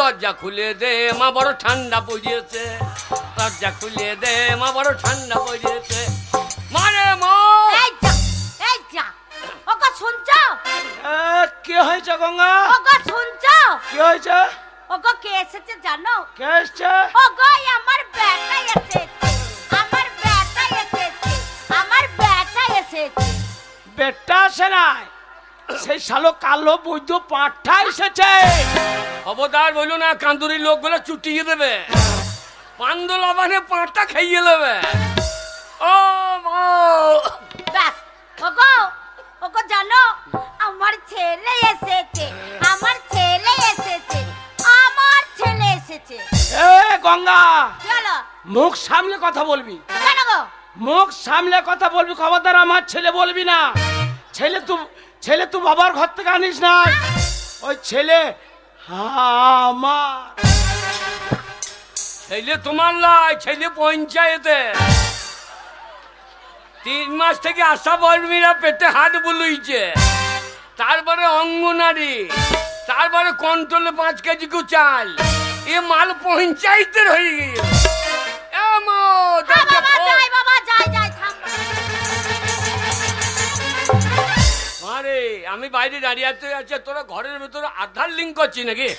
দরজা খুলে দে মা বড় ঠান্ডা পড়িয়েছে, দরজা খুলে দে মা বড় ঠান্ডা পড়িয়েছে। মানে মা এই যা ওগো শুনছো? কি হয়েছে গঙ্গা? ওগো শুনছো? কি হয়েছে? ওগো কে এসেছে জানো? কে এসছে? ওগো আমার বেটা এসেছে, আমার বেটা এসেছে, আমার বেটা এসেছে। বেটা আসে নাই, সেই শালো কালো বৈদ্য পাঁঠা এসেছে। খবরদার বললো না, কান্দুরি লোকগুলো চুটিয়ে দেবে, পান্দ লবানে পাঁটটা খাইয়ে দেবে। ও মা ব্যাস ওগো, ওগো জানো আমার ছেলে এসেছে, আমার ছেলে এসেছে, আমার ছেলে এসেছে। এ গঙ্গা, কি হলো? মুখ সামলে কথা বলবি, কেন গো? মুখ সামলে কথা বলবি। খবরদার আমার ছেলে বলবি না। ছেলে তুই বাবার ঘর থেকে আনিস না, ওই ছেলে আমার। ছেলে তোমার লাই, ছেলে পঞ্চায়েতে 3 মাস থেকে আশা বর্মীরা পেটে হাত বুলুইছে, তারপরে অঙ্গনারী, তারপরে কন্ট্রোলে 5 কেজি কু চাল, এ মাল পঞ্চায়েতের হয়ে গিয়ে। বাবা যাই থাম। আরে আমি বাইরে দাঁড়িয়ে আছে, তোরা ঘরের ভেতরে আধার লিঙ্ক করছি নাকি?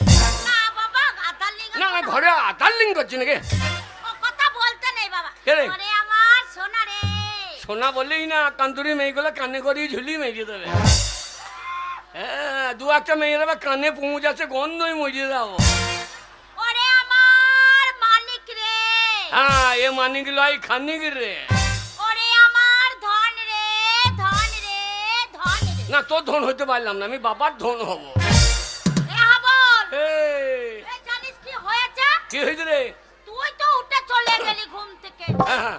না বাবা আধার লিঙ্ক না ঘরে আধার লিঙ্ক করছি নাকি? ও কথা বলতে নেই বাবা। কে রে? ওরে আমার সোনা রে। সোনা বললেই না, কান্দুরি মেয়েগুলো কানে করে ঝুলি মেরিয়ে দেবে। হ্যাঁ 2-1টা মেয়েরা বা কানে পৌঁছ আছে, গন্ধই মরিয়ে দাও। ওরে আমার মালিক রে। হ্যাঁ এ মানিক লয় খানিক রে। ওরে আমার ধন রে, ধন রে, ধন রে। না তোর ধন হতে পারলাম না, আমি বাবার ধন হব। এ হাবল, এই, এই জানিস কি হয়েছে? কি হয়েছে রে? তুই তো উঠে চলে গেলি ঘুম থেকে। হ্যাঁ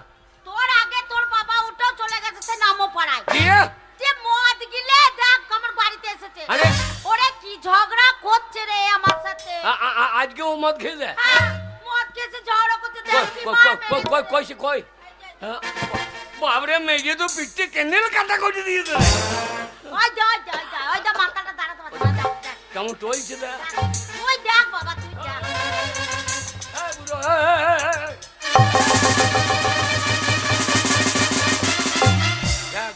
তোর আগে তোর বাবা উঠেও চলে গেছে সে নামও পাড়ায়। দিয়ে যে মদ গিলে দেখ আমার বাড়িতে এসেছে। আরে! ওরে কি ঝগড়া করছে রে আমার সাথে। আজকে ও মদ খেয়ে যায়। হ্যাঁ, মদ খেয়েছে ঝগড়া করছে দেখ কি মার মেরেছে। কইছে কই বাবরে মেয়ে তো পিঠে কেনেল কাটা করে দিয়েছে। ওই যা মাথাটা দাঁড়াতে পারছে না, দেখ। কেমন টলছে দা? তুই দেখ বাবা, তুই দেখ।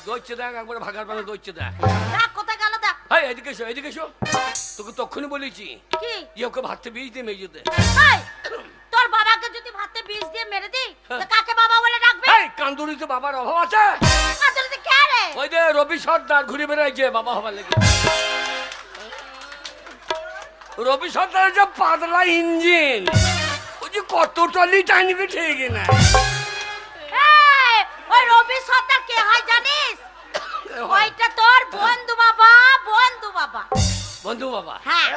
দৌড়ছে দেখ, একবার ভাগার পানে দৌড়ছে দেখ। দেখ কোথায় গেল দেখ। হাই এদিকে এসো, এদিকে এসো। তোকে তখনই বলেছি কি? ওকে ভাততে বীজ দিয়ে মেজে দে। এই, তোর বাবাকে যদি ভাতে বিষ দিয়ে মেরে দিই তো কাকে বাবা বলে ডাকবে? এই কান্দুরিতে বাবার অভাব আছে? আসলে কে রে? ওই যে রবি সর্দার ঘুরে বেড়াইছে বাবা হবার লেগে। রবি সর্দারের যে পাতলা ইঞ্জিন, ওই যে কত টলি টাইনবে ঠিক না। এই, ওই রবি সর্দার কে হয় জানিস? ওইটা তোর বন্ধু বাবা, বন্ধু বাবা। বন্ধু বাবা? হ্যাঁ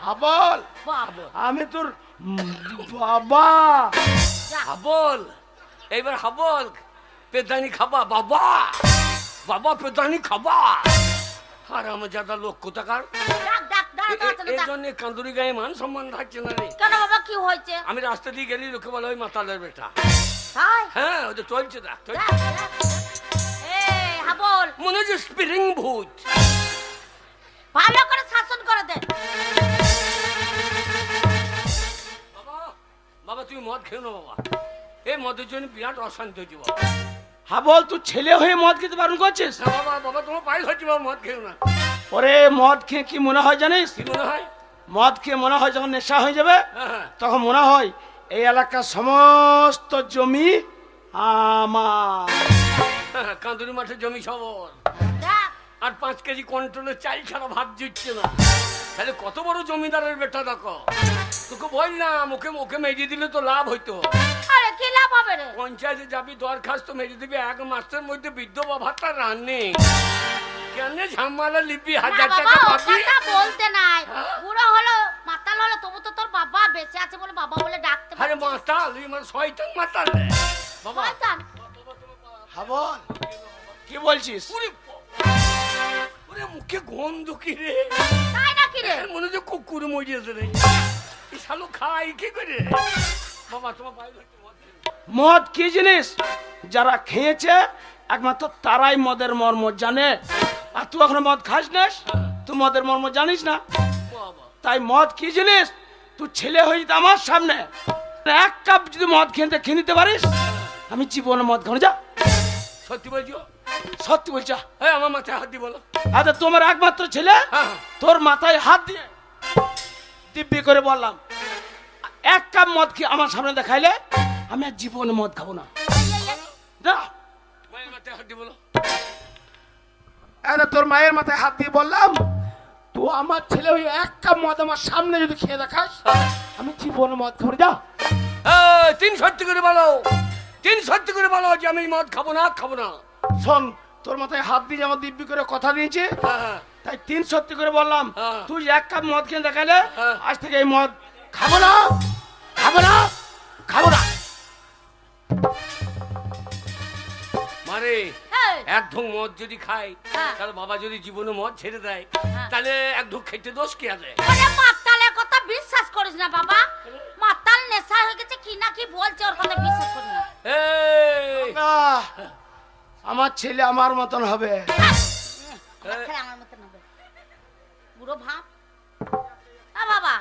হাবল, বাবা। আমি তোর বাবা। যা। হাবল, এইবার হাবল পেদানি খাবা বাবা, বাবা পেদানি খাবা। আর আমার যাদা লোক কোথাকার, ডাক ডাক ডাক এই জন্য কান্দুরি গায়ে মান সম্মান থাকছে না রে। কেন বাবা কি হয়েছে? আমি রাস্তা দিয়ে গেলি লোকে বলে ওই মাতালের বেটা। তাই? হ্যাঁ ওই যে চলছে দেখ, ডাক, ডাক। এই হাবল, মনে হচ্ছে স্পিরিং ভূত। ভালো করে শাসন করে দে। বাবা বাবা তুমি মদ খেও না বাবা, এই মদের জন্য বিরাট অশান্তি হচ্ছে বাবা। হাবল, তুই ছেলে হয়ে মদ খেতে বারণ করছিস? না বাবা, বাবা তোমার পায়ে হচ্ছে বাবা, মদ খেও না। ওরে মদ খেয়ে কি মনে হয় জানিস? কি মনে হয়? মদ খেয়ে মনে হয় যখন নেশা হয়ে যাবে হ্যাঁ তখন মনে হয় এই এলাকার সমস্ত জমি আমার। হ্যাঁ, কান্দুরি মাঠের জমি সবর, দেখ আর 5 কেজি কন্ট্রোলের চাল ছাড়া ভাত জুটছে না। তাহলে কত বড় জমিদারের বেটা দেখো। তোকে বললাম ওকে ওকে মেরিয়ে দিলে তো লাভ হইতো। আরে কি লাভ হবে রে? পঞ্চায়েতে যাবি দরখাস্ত মেরিয়ে দিবি, 1 মাসের মধ্যে বিধবা ভাতা রানিং। কেন ঝামেলা লিপি, না 1000 বাবা, টাকা ও পাবি। কথা বলতে নাই। হ্যাঁ? বুড়ো হলো মাতাল হলো তবু তো তোর বাবা বেঁচে আছে বলে বাবা বলে ডাকতে আরে পারছিস। মাতাল, এই মানে শয়তান মাতাল রে বাবা। শয়তান। হাবল, কি বলছিস? ওরে মুখে গন্ধ কি রে, তাই নাকি রে? মনে হচ্ছে কুকুর মরিয়েছে রে। এই শালো খাই কি করে বাবা? তোমার পায়ে ধরতে মদ খেয়ে। মদ কি জিনিস যারা খেয়েছে একমাত্র তারাই মদের মর্ম জানে। আর তুই এখন মদ খাস না, তুই মদের মর্ম জানিস না। বাবা তাই মদ কি জিনিস তুই ছেলে হয়ে যেতে আমার সামনে এক কাপ যদি মদ খেয়ে নিতে পারিস আমি জীবনে মদ খাবো না। যা, সত্যি বলছো? সত্যি বলছা? এই আমার মাথায় হাত দিয়ে বলো। আচ্ছা তোমার একমাত্র ছেলে, হ্যাঁ। তোর মাথায় হাত দিয়ে দিব্যি করে বললাম এক কাপ মদ খেয়ে আমার সামনে দেখাইলে আমি আর জীবনে মদ খাবো না। যা। মায়ের মাথায় হাত দিয়ে বলো। আরে তোর মায়ের মাথায় হাত দিয়ে বললাম তুই আমার ছেলে হয়ে এক কাপ মদ আমার সামনে যদি খেয়ে দেখাস আমি জীবনে মদ খাবো না। যা। এই, তিন সত্যি করে বলো, তিন সত্যি করে বলো যে আমি মদ খাবো না, খাবো না। শোন, তোর মাথায় হাত দিয়ে আমার দিব্যি করে কথা দিয়েছে, হ্যাঁ, হ্যাঁ। তাই তিন সত্যি করে বললাম হ্যাঁ। তুই এক কাপ মদ খেয়ে দেখালে হ্যাঁ। আজ থেকে এই মদ খাবো না, খাবো না, খাবো না। মারে হ্যাঁ। এক ঢোক মদ যদি খাই হ্যাঁ। তাহলে বাবা যদি জীবনে মদ ছেড়ে দেয় হ্যাঁ। তাহলে এক ঢোক খেতে দোষ কি আছে? ওরে মাতালের কথা বিশ্বাস করিস না বাবা, মাতাল নেশা হয়ে গেছে কি না কি বলছে ওর কথা বিশ্বাস করিস না। এই, না, আমার ছেলে আমার মতন হবে। আমার ছেলে আমার মতন হবে পুরো ভাব। বাবা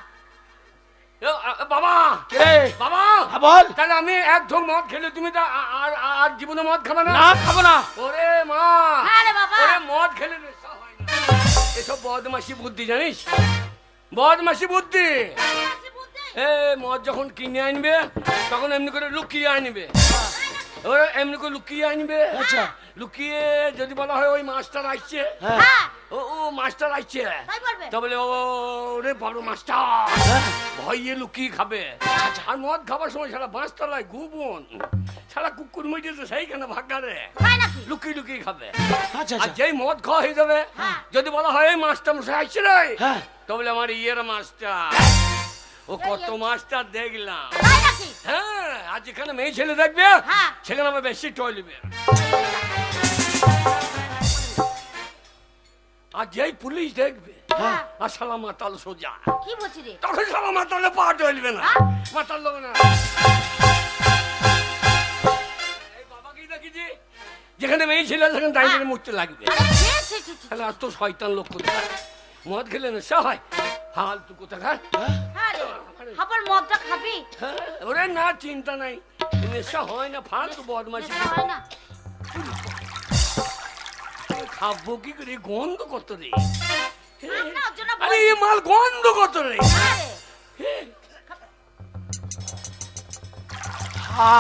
বাবা, কে? বাবা, হ্যাঁ, বল। তাহলে আমি এক ঢোক মদ খেলে তুমি তো আর আর জীবনে মদ খাবে না? না, খাবো না। ওরে মা, হ্যাঁ রে বাবা। ওরে মদ খেলে নেশা হয় না। এসব বদমাশি বুদ্ধি জানিস, বদমাশি বুদ্ধি। এ মদ যখন কিনে আনবে তখন এমনি করে লুকিয়ে আনবে, ওরা এমনি করে লুকিয়ে আনবে। আচ্ছা। লুকিয়ে যদি বলা হয় ওই মাস্টার আসছে, হ্যাঁ। হ্যাঁ ও ও মাস্টার আসছে, তাই বলবে। তা বলে ও রে বড় মাস্টার, ভয়ে লুকিয়ে খাবে। আর মদ খাবার সময় সারা বাঁশতলায় গুবন সারা কুকুর মেরেছে সেইখানে ভাগারে তাই নাকি? লুকিয়ে লুকিয়ে খাবে। আচ্ছা আর আচ্ছা। যেই মদ খাওয়া হয়ে যাবে হ্যাঁ। যদি বলা হয় এই মাস্টার মশাই আসছে রে, হ্যাঁ। তো বলে আমার ইয়ের মাস্টার, ও কত মাস্টার দেখলাম। তাই নাকি? হ্যাঁ, আর যেখানে মেয়ে ছেলে দেখবে হ্যাঁ। সেখানে আমার বেশি টয়লিবে। আর যেই পুলিশ দেখবে হ্যাঁ। আর শালা মাতাল সোজা, কি বলছি রে? তখন শালা মাতালে পা টয়লিবে না, হ্যাঁ। মাতাল লোক না। এই বাবাকেই দেখেছি যেখানে মেয়ে ছেলে সেখানে দাঁড়িয়ে দাঁড়িয়ে মরতে লাগবে। আরে ছি, ছি, ছি, ছি। তাহলে আর তো শয়তান লোক কোথায় মদ খেলে নেশা হয়, ফালতু কোথাকার। হ্যাঁ রে, আবার মদটা খাবি? হ্যাঁ, ওরে না চিন্তা নাই, নেশা হয় না, ফালতু বদমাশি। নেশা হয় না? খাবো কি করে, গন্ধ কত রে। না, ওর জন্য আরে এই মাল গন্ধ কত রে। আরে,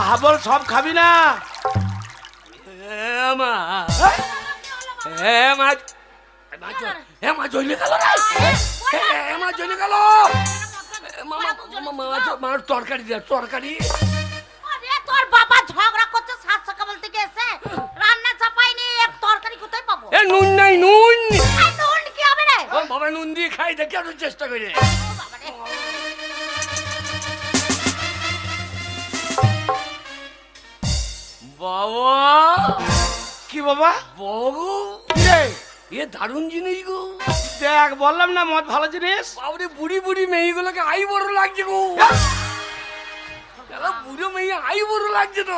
হাবল সব খাবি না। মা মা জ্বলে গেল রে, মা জ্বলে গেল। মার তরকারি দে, তরকারি। আরে, তোর বাবা ঝগড়া করছে সাত সকাল থেকে এসে, রান্না চাপাইনি, এক তরকারি কোথায় পাবো? এ নুন নাই, নুন। এই নুন কি হবে রে? ওর বাবা নুন দিয়ে খাই, দেখি আরো চেষ্টা করে। ও বাবা রে। বাবা, কি বাবা? বাবু, কি রে? এ দারুণ জিনিস গো। দেখ বললাম না মদ ভালো জিনিস। বাবরে বুড়ি বুড়ি মেয়েগুলোকে আই বড় লাগছে গো। বুড়ো মেয়ে আই বড় লাগছে তো।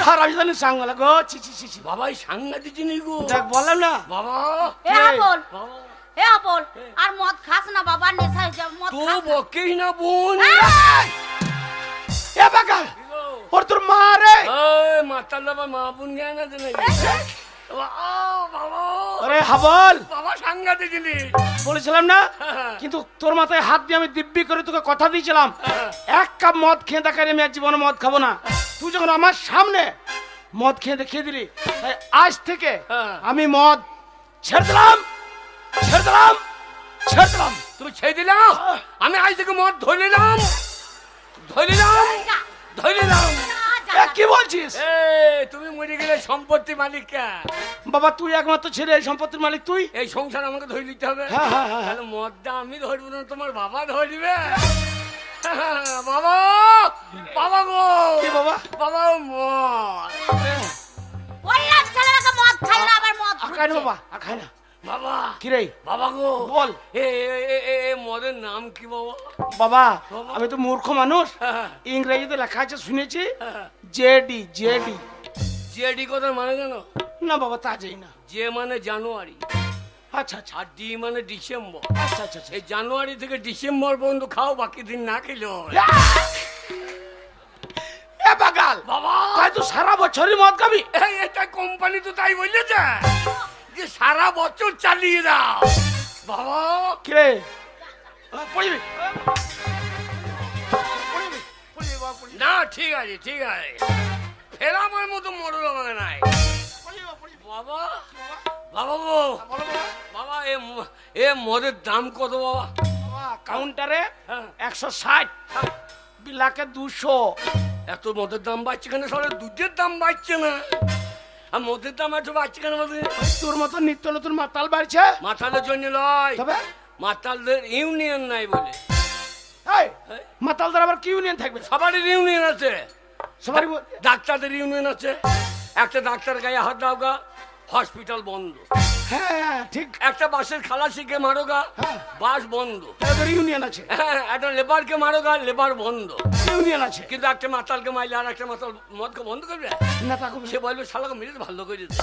আর আমি জানি সাংবালা গো, ছি ছি ছি ছি। বাবা এই সাংঘাতিক জিনিস গো। দেখ বললাম না। বাবা, এ আপল, বাবা, এ আপল, আর মদ খাস না বাবা, নেশা হয়ে যাবে, মদ তো খাস না। বকেই না বোন। এ বাগাল, ওর তোর মা রে। এই মাতাল বাবা, মা বোন জ্ঞান আছে নাকি? বাবা, আরে হাবল, বাবা সাংঘাতিক জিনিস। বলেছিলাম না, কিন্তু তোর মাথায় হাত দিয়ে আমি দিব্যি করে তোকে কথা দিয়েছিলাম এক কাপ মদ খেয়ে দেখালে আমি আর জীবনে মদ খাবো না। তুই যখন আমার সামনে মদ খেয়ে দেখিয়ে দিলি, তাই আজ থেকে হ্যাঁ। আমি মদ ছেড়ে দিলাম, ছেড়ে দিলাম, ছেড়ে দিলাম। তুমি ছেড়ে দিলাম, আমি আজ থেকে মদ ধরে নিলাম, ধরে নিলাম, ধরে নিলাম। যা, এ, যা। কি বলছিস? এ তুমি মরে গেলে সম্পত্তি মালিক কে? বাবা তুই একমাত্র ছেলে, এই সম্পত্তির মালিক তুই। এই সংসার আমাকে ধরে নিতে হবে। হ্যাঁ, হ্যাঁ, হ্যাঁ। তাহলে মদটা আমি ধরবো না, তোমার বাবা ধরবে। বাবা, বাবা গো, কি বাবা? বাবা মদ। বললাম ছেলেটাকে মদ খাই না, আবার মদ আখাই না খুঁজছে। বাবা, আখাই না। বাবা, কি রে বাবা গো, বল। এ মদের নাম কি বাবা? বাবা, বাবা। আমি তো মূর্খ মানুষ, হ্যাঁ। ইংরেজিতে লেখা আছে শুনেছি হ্যাঁ। JD, JD. জেডি কথার মানে জানো? না বাবা তা যাই না। যে মানে জানুয়ারি, আচ্ছা আচ্ছা আর ডি মানে ডিসেম্বর। আচ্ছা আচ্ছা আচ্ছা। এই জানুয়ারি থেকে ডিসেম্বর পর্যন্ত খাও, বাকি দিন না খেলেও হয়। এ বাগাল বাবা তাই তো সারা বছরই মদ খাবি? এটা কোম্পানি তো তাই বললেছে যে সারা বছর চালিয়ে দাও। বাবা কি রে পড়িবি পড়িবি পড়িবি বাবা পড়িবি না, ঠিক আছে ঠিক আছে, ফের আমার মতো মরল আমাকে নাই। বাবা বাবা গো, বলো বাবা। বাবা এ মদের দাম কত বাবা? বাবা, কাউন্টারে হ্যাঁ। 160, বিলাকে 200। এত মদের দাম বাড়ছে কেন? সবাই দুধের দাম বাড়ছে না, আর মদের দাম এত বাড়ছে কেন? আমাদের তোর মতো নিত্য নতুন মাতাল বাড়ছে। মাতালের জন্য নয়, তবে মাতালদের ইউনিয়ন নাই বলে। এই মাতালদের আবার কি ইউনিয়ন থাকবে? সবারই ইউনিয়ন আছে, সবারই ডাক্তারদের ইউনিয়ন আছে। একটা ডাক্তার গায়ে হাত দাও গা, হসপিটাল বন্ধ। হ্যাঁ ঠিক, একটা বাসের খালাসিকে মারো গা, হ্যাঁ। বাস বন্ধ। তাদের ইউনিয়ন আছে, হ্যাঁ, একটা লেবারকে মারো গা, লেবার বন্ধ। ইউনিয়ন আছে। কিন্তু একটা মাতালকে মারলে আর একটা মাতাল মদকে বন্ধ করবে? না তা কবে? সে বলবে শালাকে মেরে ভালো করে দিতে।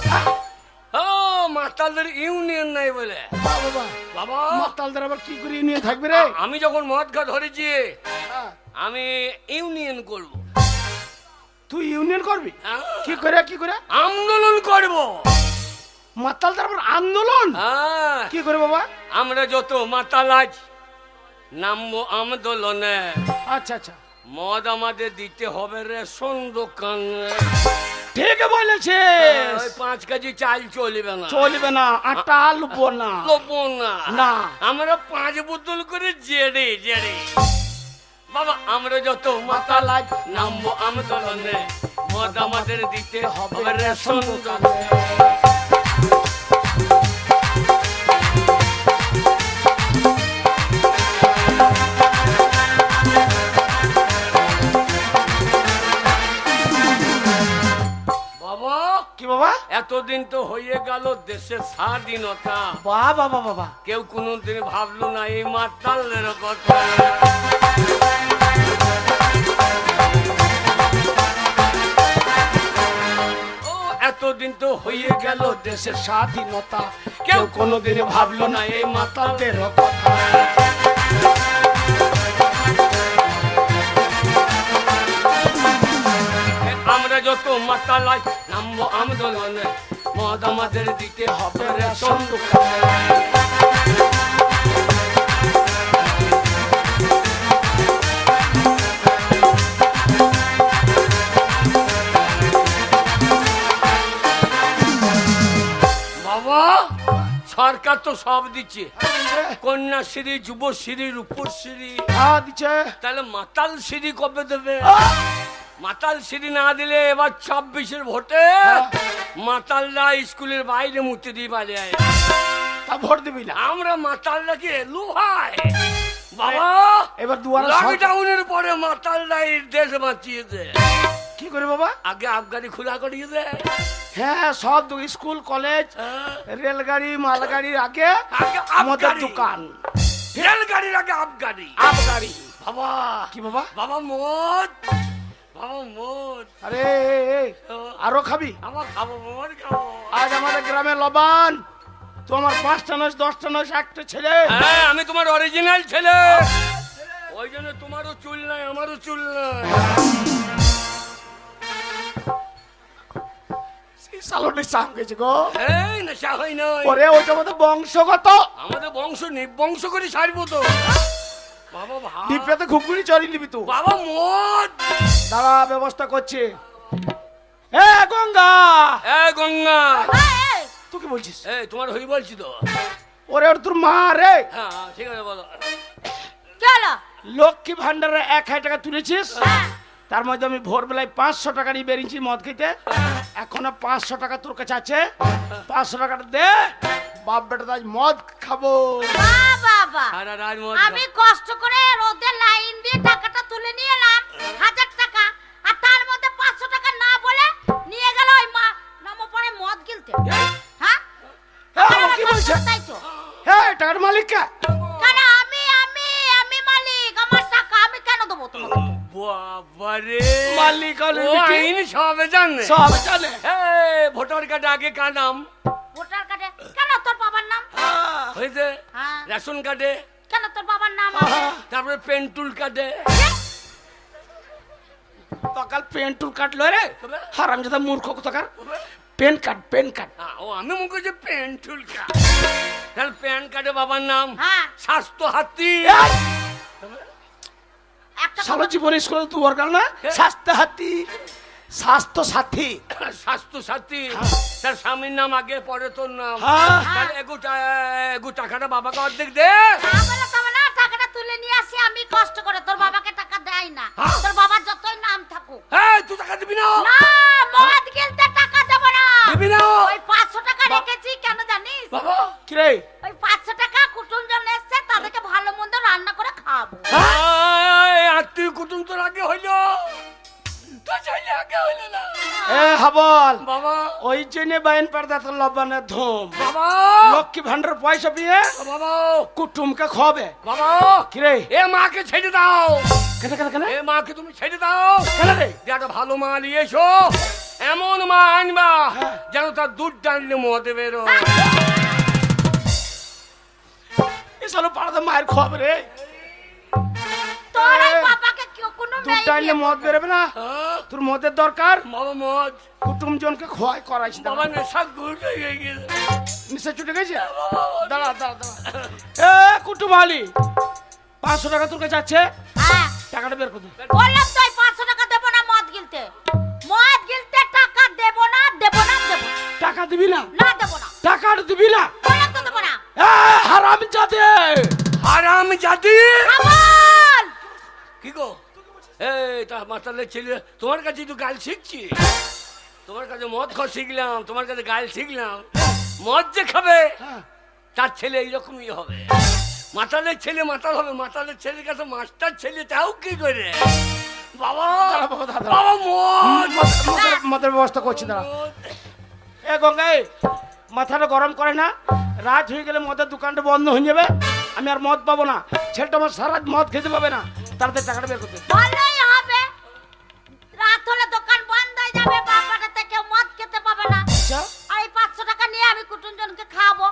ও মাতালদের ইউনিয়ন নাই বলে। বাবা বাবা মাতালদের আবার কি করে ইউনিয়ন থাকবে রে? আমি যখন মদ খা ধরেছি, হ্যাঁ। আমি ইউনিয়ন করব। তুই ইউনিয়ন করবি? হ্যাঁ, কি করে কি করে? আন্দোলন করব। মাতালদের আবার আন্দোলন হ্যাঁ, কি করে বাবা? আমরা যত মাতাল আজ নামবো আন্দোলনে। আচ্ছা আচ্ছা মদ আমাদের দিতে হবে রেশন দোকানে। ঠিক বলেছে। ওই 5 কেজি চাল চলবে না, চলবে না, আটা আলবো না। লোবো না। না। আমরা 5 বোতল করে জেড়ে জেড়ে। বাবা আমরা যত মাতাল আজ নামবো আন্দোলনে, মদ আমাদের দিতে হবে রেশন দোকানে। বাবা কি বাবা? এতদিন তো হয়ে গেল দেশের স্বাধীনতা, বাবা বাবা বাবা কেউ কোনোদিন ভাবলো না এই মাতালের কথা। ও এতদিন তো হয়ে গেল দেশের স্বাধীনতা, কেউ কেউ কোনোদিন ভাবলো না এই মাতালদের কথা। আমরা যত মাতালাই নামবো আন্দোলনে, মদ আমাদের দিতে হবে রেশন দোকানে। বাবা সরকার তো সব দিচ্ছে, কন্যাশ্রী, যুবশ্রী, রূপশ্রী। দিচ্ছে। তাহলে মাতাল শ্রী কবে দেবে? মাতাল শ্রী না দিলে এবার 26-এর ভোটে মাতালরা স্কুলের বাইরে মুতে দিয়ে বাড়ি আয়। তা ভোট দিবি না? আমরা মাতালরা কি এলু ভাই? বাবা এবার দুয়ারে লকডাউনের পরে মাতালরা এই দেশ বাঁচিয়েছে। কি করে বাবা? আগে আবগারি খোলা করিয়ে দেয়। হ্যাঁ সব স্কুল কলেজ রেলগাড়ি মালগাড়ির আগে আগে আমাদের আবগারি। দোকান। রেলগাড়ির আগে আবগারি। আবগাড়ি। বাবা কি বাবা? বাবা মদ, বাবা মদ। আরে আরো খাবি? আমার খাবো, মদ খাবো। আজ আমাদের গ্রামে লবান, তোমার 5টা নয় 10টা নয় 1টা ছেলে। হ্যাঁ আমি তোমার অরিজিনাল ছেলে, ওই জন্য তোমারও চুল নাই আমারও চুল নাই। সালোনে চাপ গেছে গো। এই নেশা হয় নাই, ওরে ওইটা আমাদের বংশগত। আমাদের বংশ নিবংশ করে সারবো তো। বাবা ডিপেতে ঘুগনি চড়ি নিবি তো। বাবা মদ। দাঁড়া ব্যবস্থা করছে। এ গঙ্গা, এ গঙ্গা, তুই কি বলছিস? এই তোমার হই বলছি তো। ওরে ওর তোর মা রে। হ্যাঁ ঠিক আছে বলো। চলো। লক্ষ্মী ভান্ডারে 1000 টাকা তুলেছিস, তার মধ্যে আমি ভোরবেলায় 500 টাকা নিয়ে বেরিয়েছি মদ খেতে। এখনো 500 টাকা তোর কাছে আছে, 500 টাকাটা দে, বাপ বেটা আজ মদ খাবো। বাবা সারা রাত মদ আমি কষ্ট করে রোদে লাইন দিয়ে টাকাটা তুলে নিয়ে এলাম 1000 টাকা, আর তার মধ্যে 500 টাকা না বলে নিয়ে গেল ওই মা নমপরে মদ গিলতে। হ্যাঁ হ্যাঁ, কি বলছে? তাই তো। হ্যাঁ টাকার মালিক কে? কেন আমি আমি আমি মালিক, আমার টাকা আমি কেন দেবো তোমাকে? বাবারে মালিক আর ও আইন সবে জানে, সব জানে। এই ভোটার কার্ড আগে কার নাম? ভোটার কার্ডে কেন তোর বাবার নাম? হয়েছে হ্যাঁ। রেশন কার্ডে, কেন তোর বাবার নাম আছে? তারপরে পেন্টুল কার্ডে। সকাল পেন টুল কাটলো রে তবে? হারাম জাদা মূর্খ কোথাকার। পেন কাট, পেন কাট। ও আমি মুখে যে পেন্টুল কার্ড, তাহলে প্যান কার্ডে বাবার নাম হ্যাঁ। স্বাস্থ্য হাতি। একটা সারা জীবন স্কুলে দুয়ার গেল না, স্বাস্থ্য হাতি, স্বাস্থ্য সাথী। স্বাস্থ্য সাথী, তার স্বামীর নাম আগে পরে তোর নাম। হ্যাঁ। তাহলে এগু টাকাটা বাবাকে অর্ধেক দে। না বলে তবে না, টাকাটা তুলে নিয়ে আসি আমি কষ্ট করে, তোর বাবাকে টাকা দেয় না। হ্যাঁ। তোর বাবার যতই নাম থাকুক। হ্যাঁ, তুই টাকা দিবি না? না, মদ গিলতে টাকা দেব না। দিবি না? ওই 500 টাকা রেখেছি, কেন জানিস? বাবা কি রে? ওই 500 টাকা কুটুমজন এসছে, তাদেরকে ভালো মন্দ রান্না করে খাওয়াবো। আত্মীয় কুটুম তোর আগে হইলো, তোর চাইলে আগে হইলো না। এ হাবল, বাবা ওই জন্য বাইন পর্দা তো লবানের ধুম। বাবা লক্ষ্মী ভান্ডার পয়সা পেয়ে বাবা কুটুমকে খাবে। বাবা কি রে? এ মাকে ছেড়ে দাও, কেন কেন কেন এ মাকে তুমি ছেড়ে দাও। কেন রে? যে একটা ভালো মা নিয়ে এসো, এমন মা আনবা যেন তার দুধ টানলে মদে বেরো। এসব পাড়াতে মায়ের খাবে রে। তোর ওই বাবাকে কেউ কোনো দুধ মেয়ে টাইলে বিয়ে মদ বেরোবে না, হ্যাঁ? তোর মদের দরকার। বাবা মদ, কুটুম জনকে খোয়াই করাইছ। বাবা নেশা গুড হয়ে গেছে। নিশ্চয় ছুটে গেছে। দাঁড়া দাঁড়া দাঁড়া। এ কুটুম আলী, 500 টাকা তোর কাছে যাচ্ছে, হ্যাঁ, টাকাটা বের কর দে। বললাম তো, ওই 500 টাকা দেব না মদ গিলতে। মদ গিলতে টাকা দেব না, দেব না, দেব না। টাকা দিবি না? না দেব না। টাকাটা দিবি না? বললাম তো দেব না। এ হারাম জাদে। হারাম জাতি। আমল! কি গো, এই তা মাতালে ছেলে, তোমার কাছে তো গাল শিখছি। তোমার কাছে মদ খাওয়া শিখলাম, তোমার কাছে গাল শিখলাম। মদ যে খাবে হ্যাঁ। তার ছেলে এইরকমই হবে। মাতালের ছেলে মাতাল হবে, মাতালের ছেলের কাছে মাস্টার ছেলে, তাও কি করে? বাবা দাঁড়া বাবা, দাঁড়া। বাবা মদ মদের ব্যবস্থা করছি না। মদ। এ গঙ্গাই, মাথাটা গরম করে না, রাত হয়ে গেলে মদের দোকানটা বন্ধ হয়ে যাবে, আমি আর মদ পাবো না। ছেলেটা আমার সারা রাত মদ খেতে পাবে না, তাড়াতাড়ি টাকাটা বের করতে। ভালোই হবে। রাত হলে দোকান বন্ধ হয়ে যাবে, বাবাটাতে কেউ মদ খেতে পাবে না। আচ্ছা, আর এই 500 টাকা নিয়ে আমি কুটুমজনকে খাওয়াবো।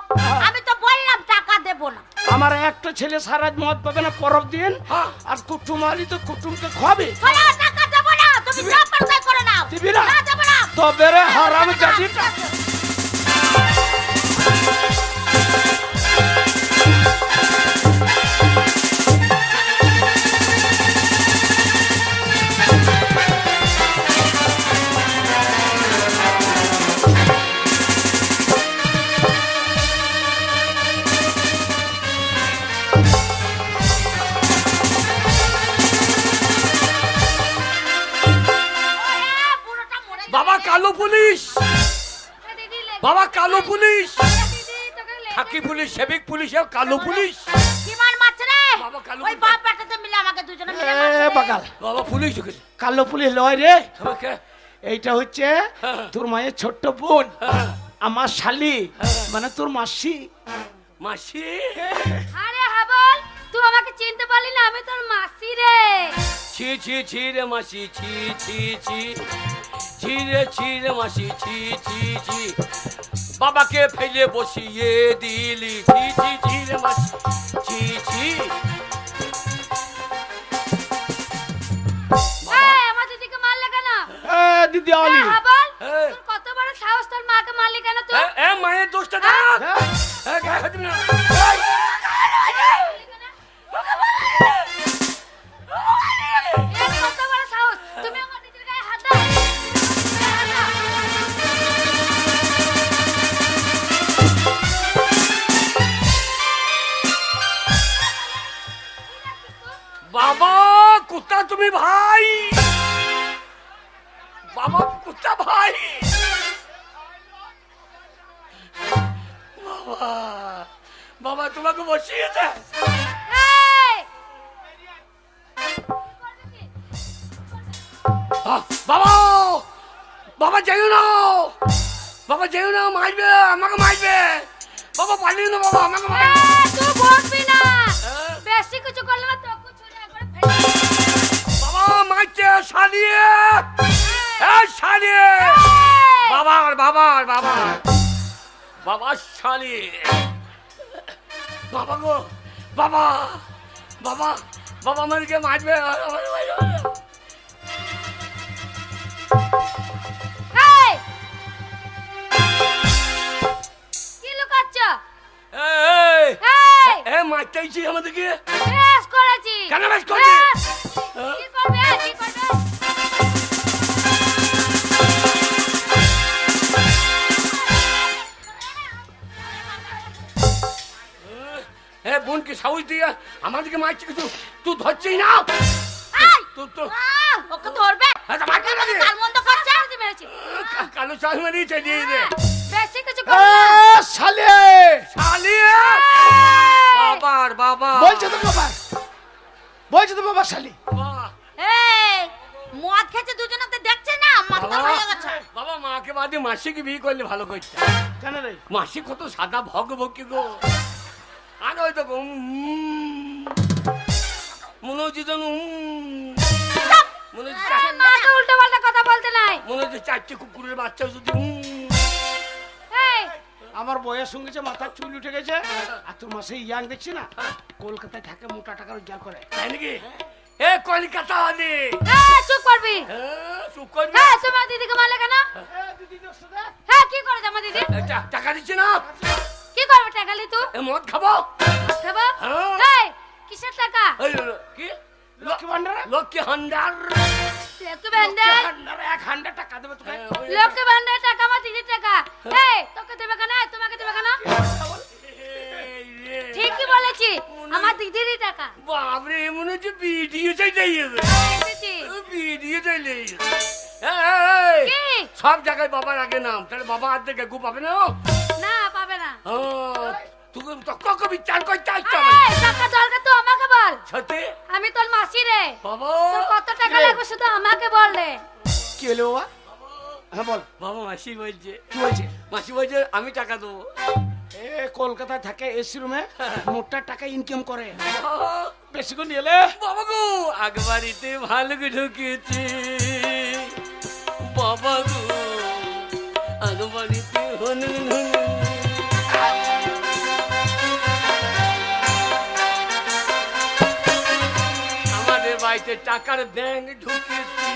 আমি তো বললাম টাকা দেব না। আমার একটা ছেলে সারা রাত মদ পাবে না পরব দিন, হ্যাঁ। আর কুটুম আলী তো কুটুমকে খাবে। বলে টাকা দেব না, তুমি যা পারো করে নাও। দিবি না? না দেব না। তবে রে হারাম জাতিটা। ওরে, বুড়োটা মরে যাবে। বাবা কালো পুলিশ, দিদি লেগে- বাবা কালো পুলিশ, দিদি, তোকে লেগে- খাকি পুলিশ, সেবিক পুলিশ, আর কালো পুলিশ। কি মার মারছে রে? বাবা কালো ওই পুলিশ। বাপ বেটাতে মিলে আমাকে দুজনে মিলে এ মারছে রে। বাগাল, বাবা পুলিশ ঢুকেছে। কালো পুলিশ লয় রে, সবাইকে এইটা হচ্ছে হ্যাঁ। তোর মায়ের ছোট্ট বোন, হ্যাঁ। আমার শালি, মানে তোর মাসি। মাসি, আরে হাবল, তুই আমাকে চিনতে পারলি না? আমি তোর মাসি রে। ছি ছি ছি রে মাসি, ছি ছি ছি, ছি রে মাসি, ছি ছি ছি, বাবাকে ফেলে বসিয়ে দিলি, ছি ছি রে মাসি, ছি ছি। এই, আমার দিদিকে মারলে কেন? এ দিদি আলী, হাবল, হ্যাঁ। তোর কত বড় সাহস, তোর মাকে মারলি কেন তুই? এ মায়ের দোষটা দেখ। হ্যাঁ। গায়ে হাত দিবি না। এর কত বড় সাহস, তুমি আমার দিদির গায়ে হাত দাও। হাত দাও। বাবা কুত্তা তুমি ভাই, বাবা কুত্তা ভাই, বাবা বাবা তোমাকে বসিয়েছে। এই, বাবা বাবা যেও না, বাবা যেও না, মারবে, আমাকে মারবে। বাবা পালিয়ে না, বাবা আমাকে মারবে। তুই বকবি না। হ্যাঁ? বেশি কিছু করলে না তোকে ছুরি একবারে ফেলে দেব। বাবা মারছে, শালিয়ে, এ শালিয়ে, বাবার বাবার বাবার বাবার শালিয়ে। বাবা গো, বাবা বাবা বাবা আমাদেরকে মারবে। এই! কি লুকাচ্ছ? এই, এই! এ মারতেইছি আমাদেরকে। বেশ করেছি। কেন বেশ করবি? বেশ। কি করবে? কি করবে? এ বোনকে সাহস দিয়ে আমাদেরকে মারছি, কিন্তু তুই ধরছিস না। এই! তো ওকে ধরবে? হ্যাঁ, তা মারতে লাগে। তার মন্দ করছে? মেরেছি। কালো চাষ মারিয়েছে দিয়ে দে। বেশি কিছু এ, করবে না। শালে শালিয়ে বাবার বাবা বলছে তো বাবা, বলছে তো বাবা শালি। বাহ। এই! মদ খেতে দুজনেতে দেখছে না? মাথা হয়ে গেছে। বাবা মাকে বাদে মাসিকে বিয়ে করলে ভালো করতে। কেন রে? মাসি কত সাদা ভগবকি গো। আর ওই তো গো, মনে হচ্ছে যেন মনে হচ্ছে মাকে উল্টো পাল্টা কথা বলতে নাই। মনে হচ্ছে চারটে কুকুরের বাচ্চা যদি এই! আমার বয়স সঙ্গে যে মাথার চুল উঠে গেছে, আর তোর মাসে ইয়াং দেখছি না, কলকাতায় থাকে, মোটা টাকা রোজগার করে। তাই নাকি? এ কলিকাতা হলে এই, চুপ করবি। চুপ করবি। এই, তোমার দিদিকে মারলে কেন? হ্যাঁ, কি করেছে আমার দিদি? টাকা দিচ্ছে না, কি করবে টাকা নিয়ে তুই? এ মদ খাবো। খাবো? হ্যাঁ। এই, কিসের টাকা? এই, কি লক্ষ্মী ভান্ডারে লক্ষ্মী ভান্ডার। লক্ষ্মী ভান্ডার? 100 টাকা দেবে তোকে। লক্ষ্মী ভান্ডার টাকা আমার দিদির টাকা। এই, তোকে দেবে কেন? তোমাকে দেবে কেন? ঠিকই বলেছি, আমার দিদিরই টাকা। বাবরে মনে হচ্ছে ভিডিও চাইলেই হবে। এসেছি। ভিডিও চাইলেই কি? সব জায়গায় বাবার আগে নাম, তাহলে বাবা আর থেকে গু পাবে না। না, পাবে না। তোকে তক্ক বিচার করতে আসতে আরে, টাকা দরকার তো আমাকে বল। সত্যি আমি তোর মাসি রে। বাবা তোর কত টাকা লাগবে শুধু আমাকে বল রে। কি হলো বাবা? হ্যাঁ বল, বাবা মাসি বলছে, কি বলছে? মাসি বলছে আমি টাকা দেবো। এ কলকাতায় থাকে, এসি রুমে মোটা টাকা ইনকাম করে, বাবা, বেশি করে নিয়ে এলে। বাবা গো আগবাড়িতে ভালো ঢুকেছে। বাবা গো আগবাড়িতে হনু আমাদের বাড়িতে টাকার ব্যাংক ঢুকেছে।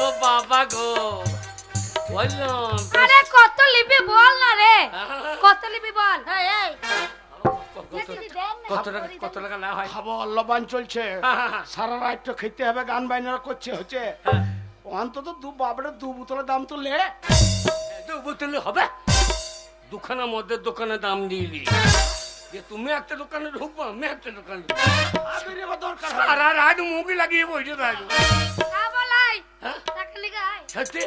ও বাবা গো বললাম আরে কত লিবি বল না রে। কত লিবি বল। এই, এই। কত টাকা না হয়? খাবো লবান চলছে, সারা রাত তো খেতে হবে, গান বাইনারা করছে, হচ্ছে অন্তত বাবরের 2 বোতলের দাম তো লে। দু বোতলে হবে? দুখানা মদের দোকানে দাম দিলি যে তুমি একটা দোকানে ঢুকবো, আমি একটা দোকানে আদের এবার দরকার হয়। সারা রাত মুখে লাগিয়ে বসে থাকবো। হ্যাঁ বলাই। হ্যাঁ? টাকা লিখে আয়। সত্যি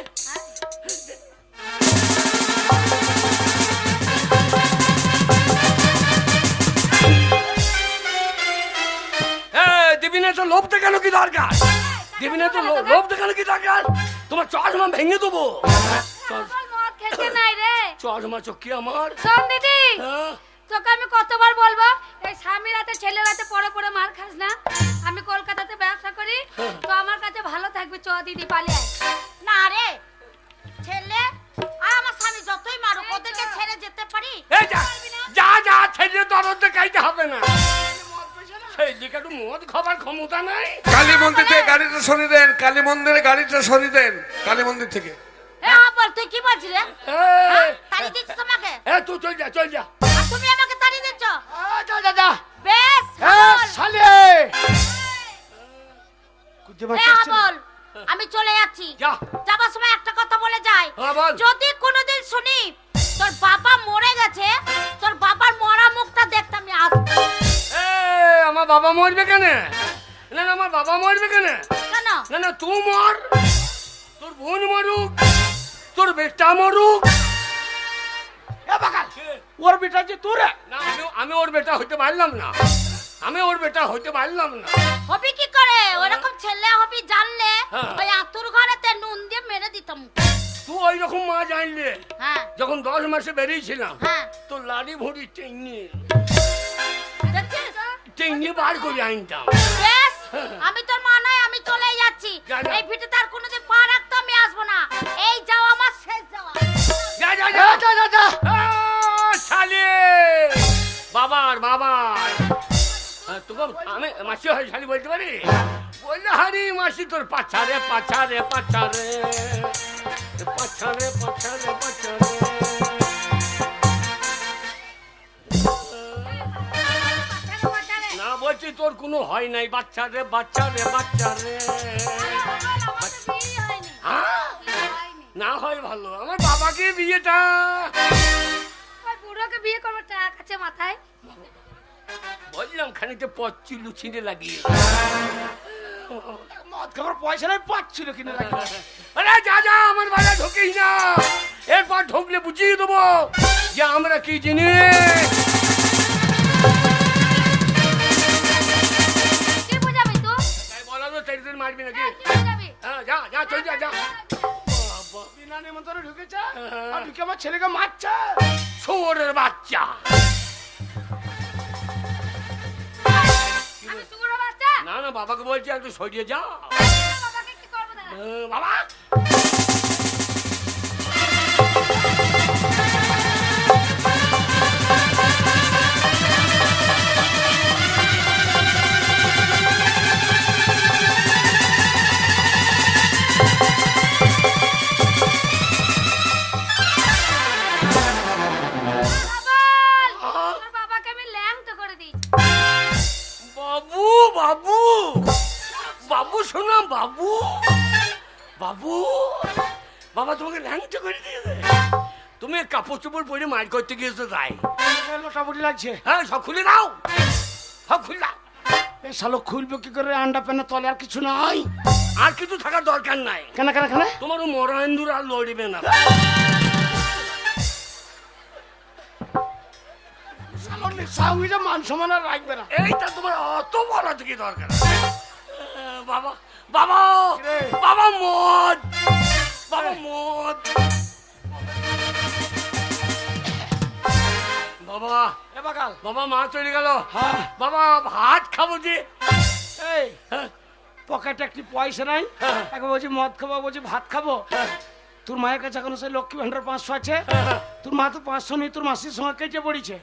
দিবি না তো লোভ দেখানো কি দরকার? দিবি না তো লোভ দেখানো কি দরকার? তোমার চশমা ভেঙে দেবো। বল, মদ খেতে নাই রে। চশমা চোখি আমার। শোন দিদি, হ্যাঁ? তোকে আমি কতবার বলবো এই স্বামী রাতে ছেলে রাতে পড়ে পড়ে মার খাস না। আমি কলকাতাতে ব্যবসা করি, তো আমার কাছে ভালো থাকবে। চ দিদি পালিয়ে আয়। না রে ছেলে, আর আমার স্বামী যতই মারুক ওদেরকে ছেড়ে যেতে পারি? এই যা যা যা ছেলে দরদ দেখাইতে হবে না। ছেলেকে একটু মদ খাবার ক্ষমতা নাই। কালী মন্দির থেকে গাড়িটা সরিয়ে দেন, কালী মন্দিরে গাড়িটা সরিয়ে দেন, কালী মন্দির থেকে। এ আপল তুই কি বলছিস রে? তাড়ি দিচ্ছ আমাকে? তুই চল যা চল যা। আর তুমি আমাকে তাড়ি দিচ্ছ? যা যা যা। বেশ এ বল। শালে কুজে এ মারছিস। আপল, আমি চলে যাচ্ছি। যা। যাবার সময় একটা কথা বলে যাই, হ্যাঁ, বল। যদি কোনোদিন শুনি তোর বাবা মরে গেছে, তোর বাবার মরা মুখটা দেখতে আমি আসবো। আমার বাবা মরবে কেন? না না আমার বাবা মরবে কেন? কেন? না না তুই মর, তোর বোন মরুক, তোর বেটা মরুক। এ বাকাল, ওর বেটা যে তোর। না আমি ওর বেটা হইতে পারলাম না, আমি ওর বেটা হইতে পারলাম না। হবি কি করে? ওরকম ছেলে হবি জানলে হ্যাঁ। ওই আতুর ঘরেতে নুন দিয়ে মেরে দিতাম। তুই ওই রকম মা জানলে হ্যাঁ যখন 10 মাসে বেরিয়েছিলাম, হ্যাঁ, তোর লাড়ি ভরি টেনে দেখছিস? টেনে বার করে আনতাম। বেশ, আমি তোর মা নাই, আমি চলে যাচ্ছি। যা, যা। এই ভিটে তার কোনোদিন পা রাখতে আমি আসবো না। এই যাও আমার শেষ যাওয়া। যা যা যা যা যা যা। শালি বাবার তোকে আমি মাসি হয় শালি বলতে পারি? বললে হারি মাসি তোর পাছারে পাছারে পাছারে পাছারে পাছারে পাছারে। না বলছি তোর কোনো হয় নাই, বাচ্চা রে বাচ্চা রে বাচ্চা রে। না হয় ভালো, আমার বাবাকে বিয়েটা বুড়োকে বিয়ে করবো টাকা আছে মাথায়। বললাম খানিকটা পচ্চি লুচিনে লাগিয়ে। মদ খাবার পয়সা নাই, পাচ্ছিল কিনে রাখি। আরে যা যা আমার বাড়ি ঢুকিস না, এরপর ঢুকলে বুঝিয়ে দেবো যে আমরা কি জিনিস। কি বুঝাবি তুই? তাই বলা তো চারিদিন মারবি নাকি? কি বুঝাবি? হ্যাঁ যা যা চল যা যা। বিনা নিমন্ত্রণে ঢুকেছে আর ঢুকে আমার ছেলেকে মারছে। শুয়োরের বাচ্চা। আমি সুগুড়ো বাচ্চা? না না বাবাকে বলছি একটু সরিয়ে যা। বাবাকে কি করবো দাদা? বাবা তোর বাবাকে আমি ল্যাংটো করে দিয়েছি। বাবু বাবু বাবু শোনা বাবু বাবু বাবা তোমাকে ল্যাংটা করে দিয়েছে। তুমি কাপড় চোপড় পরে মার করতে গিয়েছো তাই? লোটাবুটি লাগছে। হ্যাঁ সব খুলে দাও, সব খুলে দাও। এ শালো খুলবে কি করে? আন্ডা পেনে তলে আর কিছু নাই। আর কিছু থাকার দরকার নাই। কেন কেন কেন? তোমার মরেন্দ্র আর লড়বে না। শালো নিঃসাহীরা মান সম্মান আর রাখবে না। এইটা তোমার অত বড় থেকে দরকার। বাবা বাবা কিরে? বাবা মদ, বাবা মদ। বাবা এ বাগাল। বাবা মা চলে গেল। হ্যাঁ। বাবা ভাত খাবো যে। এই হ্যাঁ, পকেটে একটি পয়সা নাই, হ্যাঁ। একবার বলছি মদ খাবো, বলছি ভাত খাবো। তোর মায়ের কাছে এখন সেই লক্ষ্মী ভান্ডার 500 আছে, তোর মা তো 500 নেই, তোর মাসির সঙ্গে কেটে পড়েছে।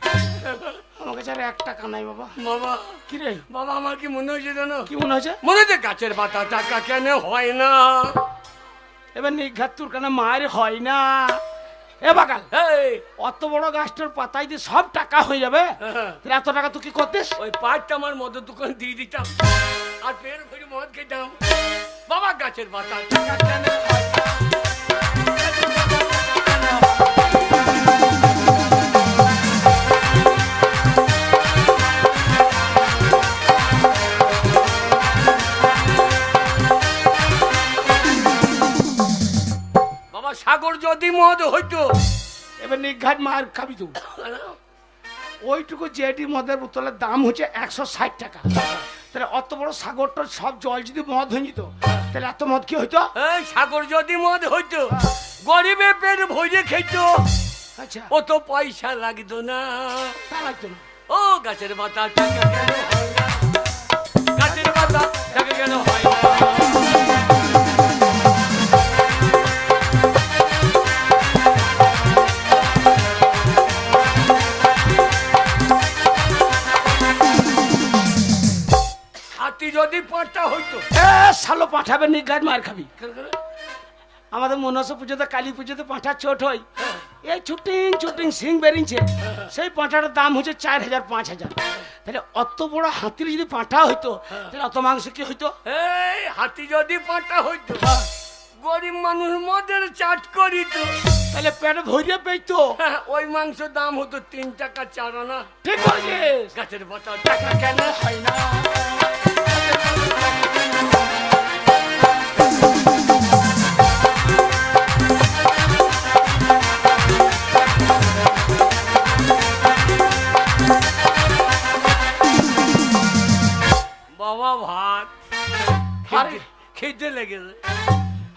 আমার কাছে আর 1 টাকা নাই বাবা। বাবা কি রে? বাবা আমার কি মনে হয়েছে জানো? কি মনে হয়েছে? মনে হচ্ছে গাছের পাতা টাকা কেন হয় না। এবার নিঘাত তোর কেন মায়ের হয় না? এ বাগাল, এই, অত বড় গাছটার পাতায় দিয়ে সব টাকা হয়ে যাবে, তাহলে এত টাকা তুই কি করতিস? ওই পাটটা আমার মদের দোকান দিয়ে দিতাম আর পেট ভরে মদ খেতাম। বাবা গাছের পাতা টাকা কেন হয় না? বাবা সাগর যদি মদ হইতো। এবার নিঘাত মার খাবি তুই। ওইটুকু জেডি মদের বোতলের দাম হচ্ছে 160 টাকা। তাহলে অত বড় সাগরটা সব জল যদি মদ হয়ে যেত, তাহলে এত মদ কি হইতো? এই সাগর যদি মদ হইতো, গরিবে পেট ভরে খেত, আচ্ছা, ও তো পয়সা লাগতো না। তা লাগতো না। ও গাছের পাতা টাকা কেন হয় না? গাছের পাতা টাকা কেন হয় না? হাতি যদি পাঁচটা হইতো। এ শালো পাঠাবে নিঘাত মার খাবি। আমাদের মনসা পুজোতে, কালী পুজোতে পাঁঠা চোট হয়, এই ছুটিং ছুটিং সিং বেরিয়েছে, সেই পাঁঠাটার দাম হচ্ছে 4000 5000। তাহলে অত বড় হাতির যদি পাঁঠা হইতো, তাহলে অত মাংস কি হইতো? এই হাতি যদি পাঁচটা হইতো, গরিব মানুষ মদের চাট করিত, তাহলে পেট ভরিয়ে পেতো। ওই মাংসের দাম হতো 3 টাকা 4 আনা। ঠিক বলেছিস। গাছের পাতা টাকা কেন হয় না? বাবা ভাত আরে, খেতে লেগেছে।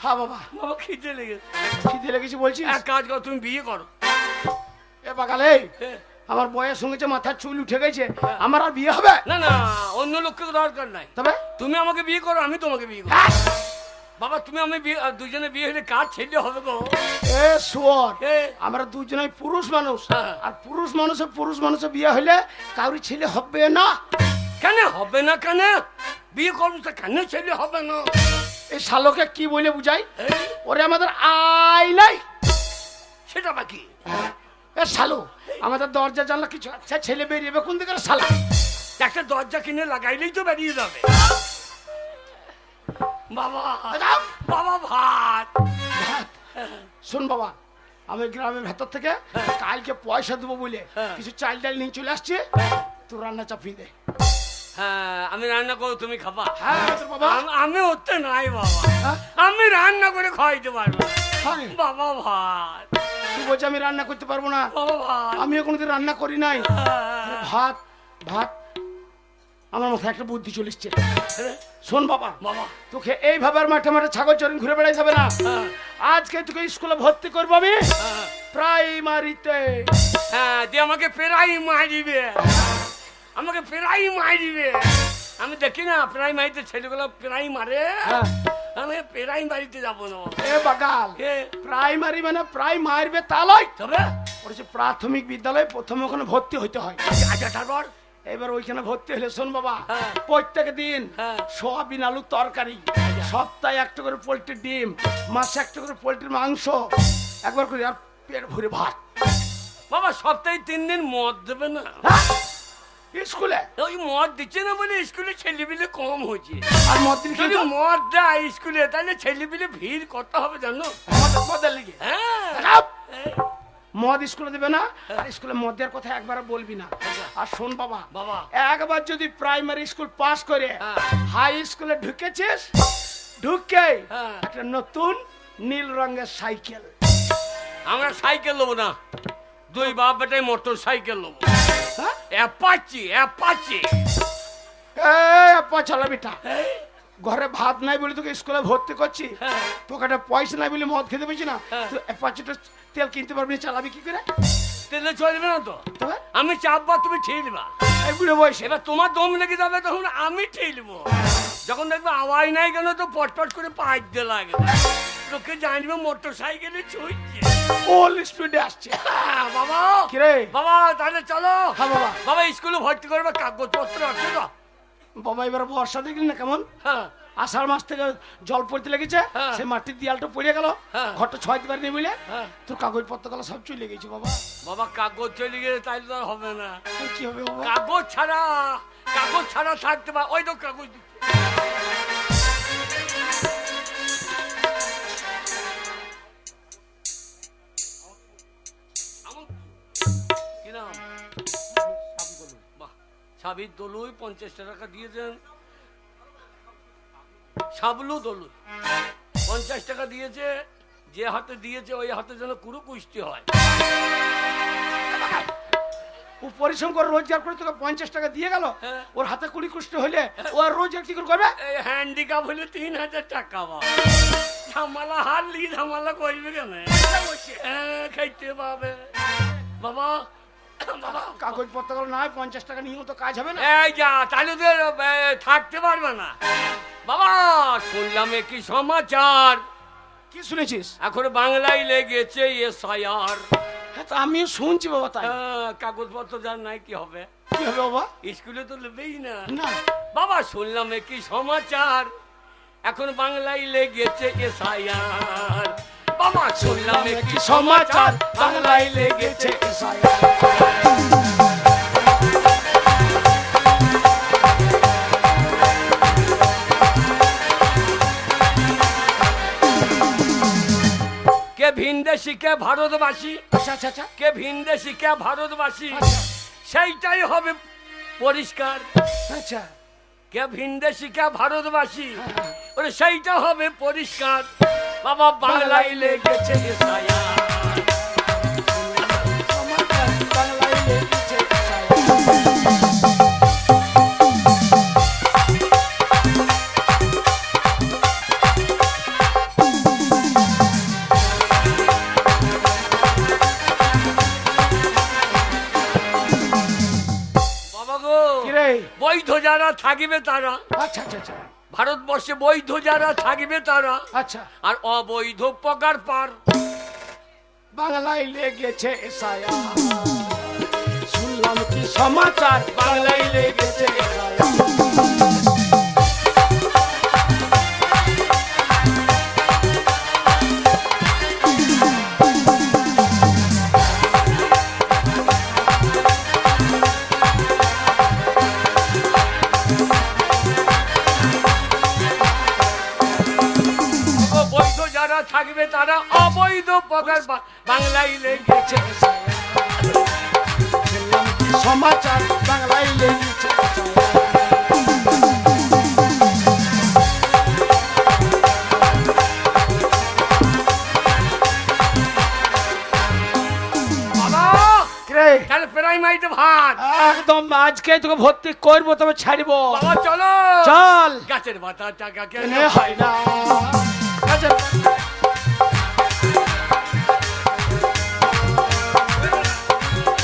হ্যাঁ বাবা, বাবা খেতে লেগেছে। খিদে লেগেছি বলছিস? এক কাজ করো, তুমি বিয়ে করো। এ বাগালে, হ্যাঁ। আমার বয়স সঙ্গে মাথার চুল উঠে গেছে, আমার আর বিয়ে হবে? না না, অন্য লোককে দরকার নাই। তবে তুমি আমাকে বিয়ে করো, আমি তোমাকে বিয়ে করো। হ্যাঁ, বাবা তুমি আমি দুজনে বিয়ে হলে কার ছেলে হবে গো? এ শুয়োর, এ। আমরা দুজনেই পুরুষ মানুষ, হ্যাঁ। আর পুরুষ মানুষের বিয়ে হলে কাউরি ছেলে হবে না। কেন হবে না? কেন বিয়ে করবো তো কেন ছেলে হবে না? এই শালোকে কি বলে বুঝাই? এই, ওরে আমাদের আই নাই। সেটা বাকি এ শালো, আমাদের দরজা জানলা কিছু আচ্ছা ছেলে বেরিয়েবে কোন দিকে রে শালা? একটা দরজা কিনে লাগাইলেই তো বেরিয়ে যাবে। বাবা যাও। বাবা ভাত ভাত। শোন বাবা, আমি গ্রামের ভেতর থেকে কালকে পয়সা দেবো বলে হ্যাঁ। কিছু চাল ডাল নিয়ে চলে আসছে, তোর রান্না চাপিয়ে দে। হ্যাঁ আমি রান্না করবো, তুমি খাবা? হ্যাঁ তোর বাবা। আমি ওতে নাই বাবা, হ্যাঁ? আমি রান্না করে খাওয়াইতে পারবো না। হ্যাঁ। বাবা ভাত, তুই বলছি আমি রান্না করতে পারবো না? বাবা ভাত। আমিও কোনোদিন রান্না করি নাই। হ্যাঁ। ভাত ভাত, আমার মাথায় একটা বুদ্ধি চলে এসছে। শোন বাবা, বাবা তোকে এইভাবে আর মাঠে মাঠে ছাগল চড়িং ঘুরে বেড়াই যাবে না। হ্যাঁ, আজকে তোকে স্কুলে ভর্তি করবো আমি হ্যাঁ, প্রাইমারিতে। হ্যাঁ, দিয়ে আমাকে প্রায় মারিবে, আমাকে প্রায় মারিবে। আমি দেখি না প্রায় মারিতে ছেলেগুলো প্রায় মারে, হ্যাঁ। আমি প্রায় মারিতে যাবো না। এ বাগাল, এ, প্রাইমারি মানে প্রায় মারবে তা লয়। তবে ওর যে প্রাথমিক বিদ্যালয়ে প্রথমে ওখানে ভর্তি হইতে হয়। আচ্ছা তারপর এবার ওইখানে ভর্তি হলে শোন বাবা, হ্যাঁ। প্রত্যেক দিন হ্যাঁ। সোয়াবিন আলু তরকারি, সপ্তাহে একটা করে পোল্ট্রির ডিম, মাসে একটা করে পোল্ট্রির মাংস, একবার করে আর পেট ভরে ভাত। বাবা সপ্তাহে 3 দিন মদ দেবে না? হ্যাঁ? স্কুলে ওই মদ দিচ্ছে না বলে স্কুলে ছেলেপিলে কম হচ্ছে। আর মদ দিন যদি মদ দেয় স্কুলে তাহলে ছেলেপিলে ভিড় করতে হবে জানো। মদের লেগে হ্যাঁ, চাপ! এই, মদ স্কুলে দেবে না, আর স্কুলে মদ দেওয়ার কথা একবার বলবি না। আর শোন বাবা, বাবা একবার যদি প্রাইমারি স্কুল পাস করে হ্যাঁ। হাই স্কুলে ঢুকেছিস, ঢুকে হ্যাঁ। একটা নতুন নীল রঙের সাইকেল। আমরা সাইকেল নেবো না, দুই বাপ বেটাই মোটর সাইকেল নেবো। হ্যাঁ? Apache Apache. এই আপা চালাবিটা, ঘরে ভাত নাই বলে তোকে স্কুলে ভর্তি করছি, হ্যাঁ। তোকে একটা পয়সা নাই বলে মদ খেতে পেয়েছি না, হ্যাঁ। তুই অ্যাপাচিটা তেল কিনতে পারবি না, চালাবি কি করে? তেলে চলবে না তো, তবে আমি চাপবা তুমি ঠেলবা। এই বুড়ো বয়সে এবার তোমার দম লেগে যাবে তখন আমি ঠেলবো। যখন দেখবে আওয়াজ নাই কেন তো পটপট করে পাইপ দিয়ে লাগে, লোকে জানবে মোটর সাইকেলে ছুটছে। ফুল স্পিডে আসছে। বাবা কি রে? বাবা তাহলে চলো। হ্যাঁ বাবা। বাবা স্কুলে ভর্তি করবে, কাগজপত্র আছে তো? বাবা এবার বর্ষা দেখলি না কেমন? হ্যাঁ আষাঢ় মাস থেকে জল পড়তে লেগেছে, হ্যাঁ। সে মাটির দেয়ালটা পড়ে গেল, হ্যাঁ। ঘরটা ছয় দিবার নেই বুঝলে, হ্যাঁ। তোর কাগজ পত্র গুলো সব চলে গেছে বাবা। বাবা কাগজ চলে গেলে তাইলে তো আর হবে না। আর কি হবে বাবা? কাগজ ছাড়া থাকতে পারে। ওই তো কাগজ দিচ্ছে। কি নাম? বাহ, সাবির দলুই 50 টাকা দিয়েছেন। সাবলু দলুই 50 টাকা দিয়েছে। যে হাতে দিয়েছে ওই হাতে যেন কুরু কুষ্টি হয়। ও পরিশ্রম করে রোজগার করে তোকে 50 টাকা দিয়ে গেল, হ্যাঁ। ওর হাতে কুড়ি কুষ্টি হইলে ও আর রোজগার কি করে করবে? এই হ্যান্ডিক্যাপ হলে 3000 টাকা বা ঝামেলা হারলি ঝামেলা করবে কেন? খাইতে পাবে বাবা। বাবা কাগজ পত্র গুলো না 50 টাকা নিয়েও তো কাজ হবে না। এই যা তাহলে তো থাকতে পারবে না। বাবা শুনলাম কি সমাচার, কি শুনেছিস? এখন বাংলায় লেগেছে এসআইআর। হ্যাঁ, তা আমিও শুনছি বাবা। তাই কাগজপত্র যার নাই কি হবে? কি হবে বাবা? স্কুলে তো নেবেই না। না বাবা শুনলাম কি সমাচার, এখন বাংলায় লেগেছে এসআইআর। বাবা শুনলাম কি সমাচার, বাংলায় লেগেছে এসআইআর। কে ভিনদেশি কে ভারতবাসী, আচ্ছা আচ্ছা আচ্ছা কে ভিনদেশি কে ভারতবাসী, আচ্ছা। সেইটাই হবে পরিষ্কার। আচ্ছা কে ভিনদেশি কে ভারতবাসী, ওরে সেইটা হবে পরিষ্কার। বাবা বাংলায় লেগেছে এসআইআর। সমাচার বাংলায় লেগেছে এসআইআর। বাবা গো কি রে? বৈধ যারা থাকিবে তারা আচ্ছা আচ্ছা আচ্ছা ভারতবর্ষে বৈধ যারা থাকবে তারা, আচ্ছা, আর অবৈধ পগার পার। বাংলায় লেগেছে এসআইআর, শুনলাম কি সমাচার, বাংলায় লেগেছে এসআইআর। বৈধ যারা থাকবে তারা অবৈধ পগার পার, বাংলায় লেগেছে এসআইআর। শুনলাম কি সমাচার, বাংলায় লেগেছে এসআইআর। বাবা রে, তাহলে প্রাইমারিতে ভাত। একদম আজকে তোকে ভর্তি করবো, তবে ছাড়বো। বাবা চলো, চল, গাছের পাতা টাকা কেন এনে হয় না। আচ্ছা,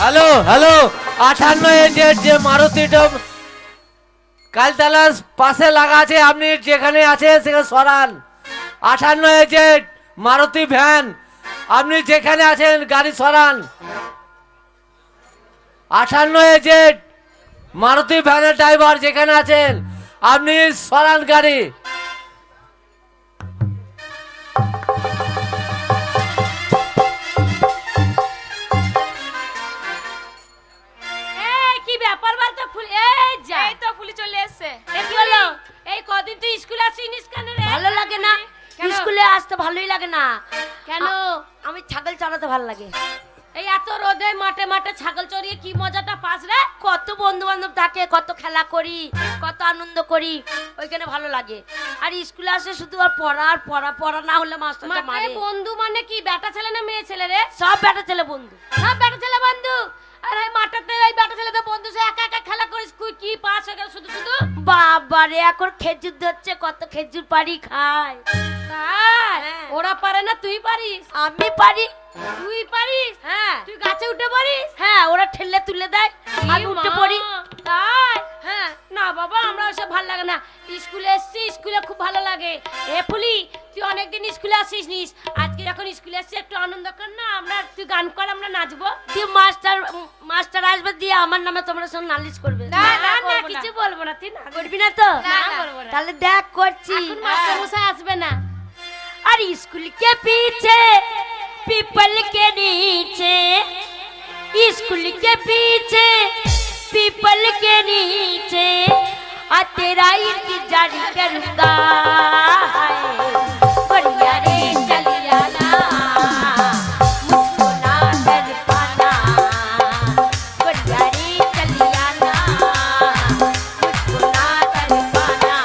হ্যালো হ্যালো, 58 এজের যে মারুতিটা কালতালাস পাশে লাগা আছে, আপনি যেখানে আছেন সেখানে সরান। 58 এজের মারুতি ভ্যান, আপনি যেখানে আছেন গাড়ি সরান। 58 এজের মারুতি ভ্যানের ড্রাইভার যেখানে আছেন আপনি সরান গাড়ি। এই কি ব্যাপার বল তো ফুল, এই যা, এই তো পুলি চলে এসেছে। এই কি হলো? এই কদিন তুই স্কুলে আসিনিস কেন রে? ভালো লাগে না, কেন? স্কুলে আসতে ভালোই লাগে না। কেন? আমি ছাগল চড়াতে ভালো লাগে। এই এত রোদে মাঠে মাঠে ছাগল চড়িয়ে কি মজাটা পাস রে? কত বন্ধু বান্ধব থাকে, কত খেলা করি, কত আনন্দ করি, ওইখানে ভালো লাগে। আর স্কুলে আসে শুধু আর পড়া আর পড়া, পড়া না হলে মাস্টারটা মাঠে মারে। বন্ধু মানে কি বেটা ছেলে না মেয়ে ছেলে রে? সব বেটা ছেলে বন্ধু। সব বেটা ছেলে বন্ধু। আর এই মাঠেতে এই বেটা ছেলেদের বন্ধু সে একা একা খেলা করিস, তুই কি পাস হয়ে গেল শুধু শুধু? বাবারে, এখন খেজুর ধরছে, কত খেজুর পারি খায়। তাই? হ্যাঁ। ওরা পারে না তুই পারিস? আমি পারি। তুই পারিস? হ্যাঁ তুই গাছে উঠে পারিস? হ্যাঁ, ওরা ঠেলে তুলে দেয়, আমি এ উঠে মা, পড়ি। তাই? হ্যাঁ, না বাবা, আমরা ওসব ভালো লাগে না। স্কুলে এসছি, স্কুলে খুব ভালো লাগে। এ ফুলি, তুই অনেকদিন স্কুলে আসিস নিস, আজকে যখন স্কুলে এসছি একটু আনন্দ কর না। আমরা, তুই গান কর, আমরা নাচবো। দিয়ে মাস্টার আসবে, দিয়ে আমার নামে তোমরা সব নালিশ করবে। না না না, করবো কিছু বলবো না, তুই না করবি না তো? না, করবো না। তাহলে দেখ করছি। এখন মাস্টার মশাই আসবে না। और स्कूल के पीछे पीपल के नीचे, स्कूल के पीछे पीपल के नीचे और तेरा इंतजार करूंगा। हाय, बढ़िया रे चल जाना, मुझको ना कर पाना। बढ़िया रे चल जाना, मुझको ना कर पाना।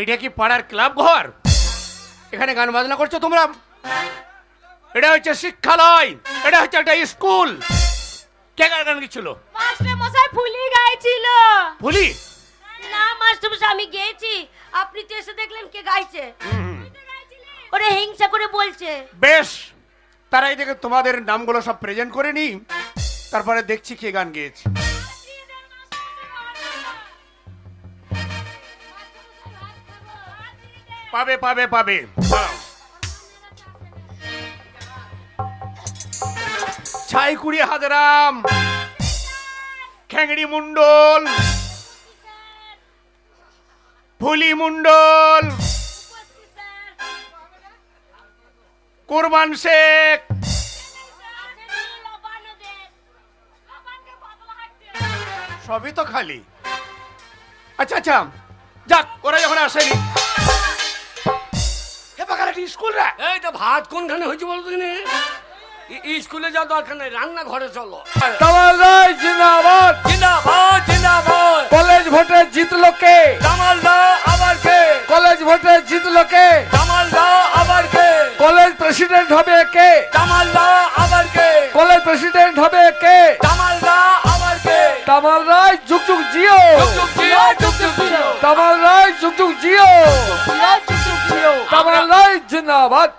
এটা কি পাড়ার ক্লাব ঘর? এখানে গান বাজনা করছো তোমরা? এটা হচ্ছে শিক্ষালয়, এটা হচ্ছে একটা স্কুল। কে গান গেছিল? মাস্টার মশাই ফুলি গাইছিল। ভুলি? না মাস্টার মশাই, আমি গেয়েছি, আপনি তো এসে দেখলেন কে গাইছে। ওরে হিংসা করে বলছে। বেশ, তারাই দেখে তোমাদের নামগুলো সব প্রেজেন্ট করে নি, তারপরে দেখছি কে গান গেয়েছে। পাবে পাবে পাবে। ছাই কুড়ি হাজারাম, খ্যাংড়ি মন্ডল, ফুলি মন্ডল, কুরবান শেখ, সবই তো খালি। আচ্ছা আচ্ছা, যাক, ওরা যখন আসেনি। হে বাগার একটা স্কুল রে। এই তো ভাত কোনখানে হয়েছে বলো তুমি? স্কুলে যাওয়ার দরকার নেই, রান্না ঘরে চলো। কামাল রায় জিন্দাবাদ। জিন্দাবাদ জিন্দাবাদ। কলেজ ভোটে জিতলো কে? কামাল দা আবার কে? কলেজ ভোটে জিতলো কে? কামাল দা আবার কে? কলেজ প্রেসিডেন্ট হবে কে? কামাল দা আবার কে? কলেজ প্রেসিডেন্ট হবে কে? কামাল দা আবার কে? কামাল রায় যুগ যুগ জিও। যুগ যুগ জিও, যুগ যুগ জিও। কামাল রায় যুগ যুগ জিও। কামাল রায় জিন্দাবাদ।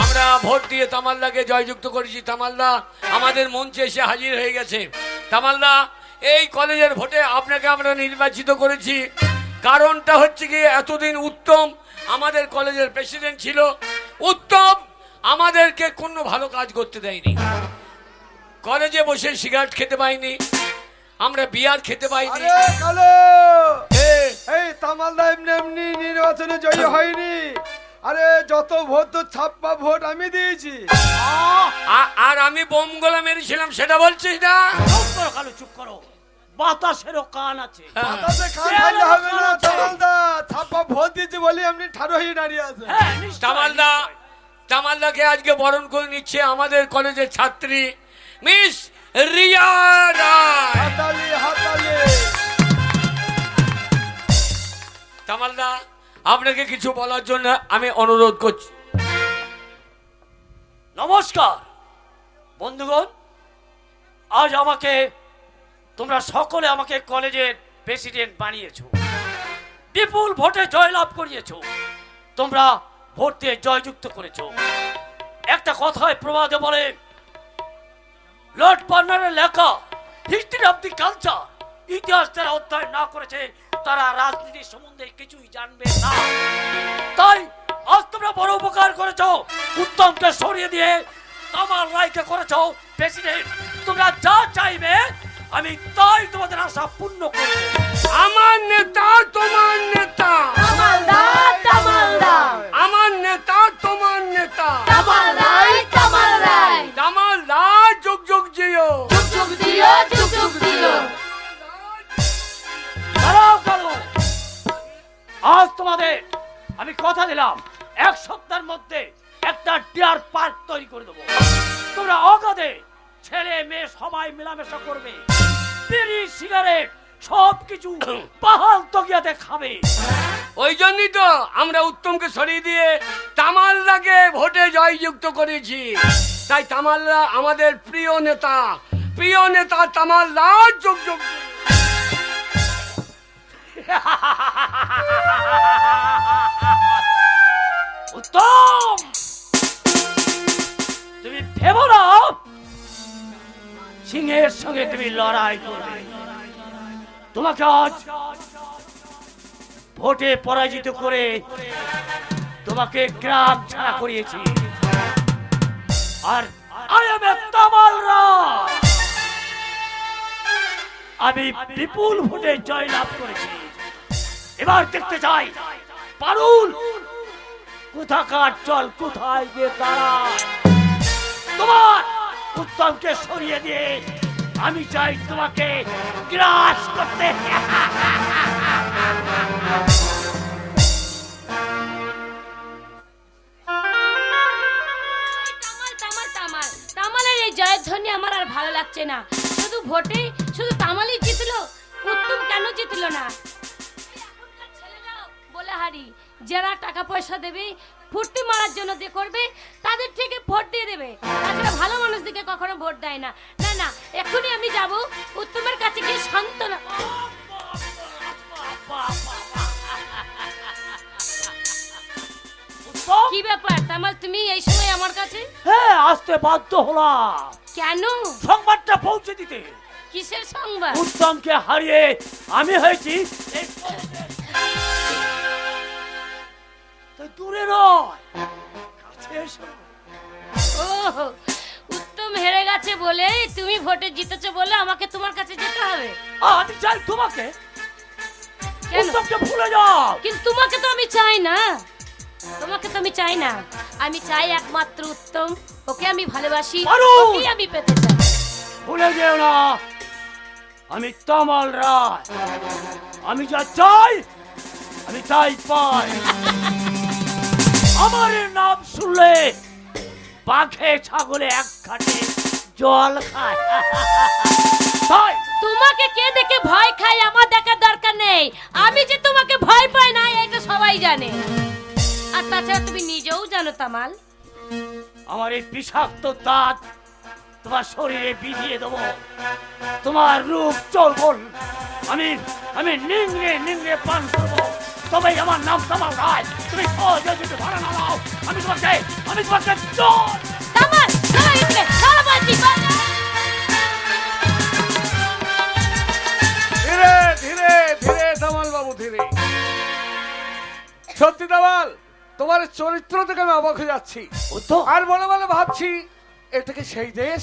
আমরা ভোট দিয়ে তামাল্লাকে জয়যুক্ত করেছি। তামাল্লা আমাদের মঞ্চে এসে হাজির হয়ে গেছে। তামাল্লা, এই কলেজের ভোটে আপনাকে আমরা নির্বাচিত করেছি। কারণটা হচ্ছে কি, এতদিন উত্তম আমাদের কলেজের প্রেসিডেন্ট ছিল। উত্তম আমাদেরকে কোনো ভালো কাজ করতে দেয়নি। কলেজে বসে সিগারেট খেতে পাইনি, আমরা বিয়ার খেতে পাইনি। এই তামালদা এমনি এমনি নির্বাচনে জয়ী হয়নি। আরে যত ভোট তো ছাপ্পা ভোট আমি দিয়েছি। আর আমি বোম গোলা মেরেছিলাম সেটা বলছিস না? চুপ করো, বাতাসেরও কান আছে। বাতাসে কান খাইলে হবে না তামালদা, ছাপ্পা ভোট দিয়েছি বলে এমনি ঠাড়ো হয়ে দাঁড়িয়ে আছে। তামালদা, তামালদাকে আজকে বরণ করে নিচ্ছে আমাদের কলেজের ছাত্রী মিস রিয়া রায়। হাতালি হাতালি। তামালদা, আপনাকে কিছু বলার জন্য আমি অনুরোধ করছি। নমস্কার বন্ধুগণ, আজ তোমরা সকলে আমাকে কলেজের প্রেসিডেন্ট বানিয়েছো, বিপুল ভোটে জয়লাভ করিয়েছো, তোমরা ভোট দিয়ে জয়যুক্ত করেছো। একটা কথায় প্রবাদে বলে, লর্ড বার্নারের লেখা হিস্ট্রি অফ দি কালচার, ইতিহাস যারা অধ্যয়ন না করেছে তারা রাজনীতির সম্বন্ধে কিছুই জানবে না। তাই আজ তোমরা বড় উপকার করেছো, উত্তমকে সরিয়ে দিয়ে কামাল রায়কে করেছো প্রেসিডেন্ট। তোমরা যা চাইবে আমি তাই তোমাদের আশা পূর্ণ করব। আমার নেতা তোমার নেতা, তামালদা তামালদা আমার নেতা তোমার নেতা। কামাল রায় কামাল রায়। তামালদা যুগ যুগ জিও। যুগ যুগ দিও, যুগ যুগ দিও। দাঁড়াও কালু, আজ তোমাদের আমি কথা দিলাম এক সপ্তাহের মধ্যে একটা ডিয়ার পার্ক তৈরি করে দেবো। তোমরা অগাধে ছেলে মেয়ে সবাই মেলামেশা করবে, বিড়ি সিগারেট সবকিছু পাহাল তগিয়াতে খাবে। ওই জন্যই তো আমরা উত্তমকে সরিয়ে দিয়ে তামালদাকে ভোটে জয়যুক্ত করেছি। তাই তামালদা আমাদের প্রিয় নেতা, প্রিয় নেতা তামালদা যুগ যুগ। উত্তম, তুমি ভেবো না সিংহের সঙ্গে তুমি লড়াই করবে। তোমাকে আজ ভোটে পরাজিত করে তোমাকে গ্রাম ছাড়া করিয়েছি। আর I am a তামাল রায়। আমি বিপুল ভোটে জয়লাভ করেছি। এবার দেখতে চাই পারুল কোথাকার চল কোথায় গিয়ে দাঁড়ায়। তোমার উত্তমকে সরিয়ে দিয়ে আমি চাই তোমাকে গ্রাস করতে। তামালের এই জয়ধ্বনি আমার আর ভালো লাগছে না। শুধু ভোটে শুধু তামালই জিতলো, উত্তম কেন জিতলো না? যারা টাকা পয়সা দেবে, ফুর্তি মারার জন্য দিয়ে করবে, তাদের থেকে ভোট দিয়ে দেবে। তাছাড়া ভালো মানুষদেরকে কখনো ভোট দেয় না। না না, এখনই আমি যাব উত্তমের কাছে গিয়ে সান্ত্বনা। উত্তম, কি ব্যাপার তামাল, তুমি এই সময় আমার কাছে হ্যাঁ আসতে বাধ্য হলাম কেন? সংবাদটা পৌঁছে দিতে। কিসের সংবাদ? উত্তমকে হারিয়ে আমি হয়েছি এই তুই দূরে নয়, কাছে এসো। ও, উত্তম হেরে গেছে বলে, তুমি ভোটে জিতেছো বলে আমাকে তোমার কাছে যেতে হবে? আমি চাই তোমাকে, কেন? উত্তমকে ভুলে যাও। কিন্তু তোমাকে তো আমি চাই না, তোমাকে তো আমি চাই না। আমি চাই একমাত্র উত্তম, ওকে আমি ভালোবাসি, পারো। ওকেই আমি পেতে চাই। ভুলে যেও না, আমি তমাল রায়। আমি যা চাই আমি তাই পাই। আমার নাম শুনলে বাঘে ছাগলে এক ঘাটে জল খায়। তাই তোমাকে কে দেখে ভয় খায় আমার দেখার দরকার নেই। আমি যে তোমাকে ভয় পাই না এটা সবাই জানে। আর তাছাড়া তুমি নিজেও জানো তামাল, আমার এই বিষাক্ত দাঁত তোমার শরীরে বিধিয়ে দেবো। তোমার রূপ চলবন আমি আমি নিংড়ে নিংড়ে পান করবো, তবেই আমার নাম তামাল রায়। তুমি সহজে যদি ধরে না নাও, আমি তোমাকে চোর। তামাল চলো এখানে, চলো বলছি, চলো। ধীরে ধীরে ধীরে দামাল বাবু ধীরে। সত্যি দামাল, তোমার চরিত্র থেকে আমি অবাক হয়ে যাচ্ছি। উত্তম, আর মনে মনে ভাবছি, এটা কি সেই দেশ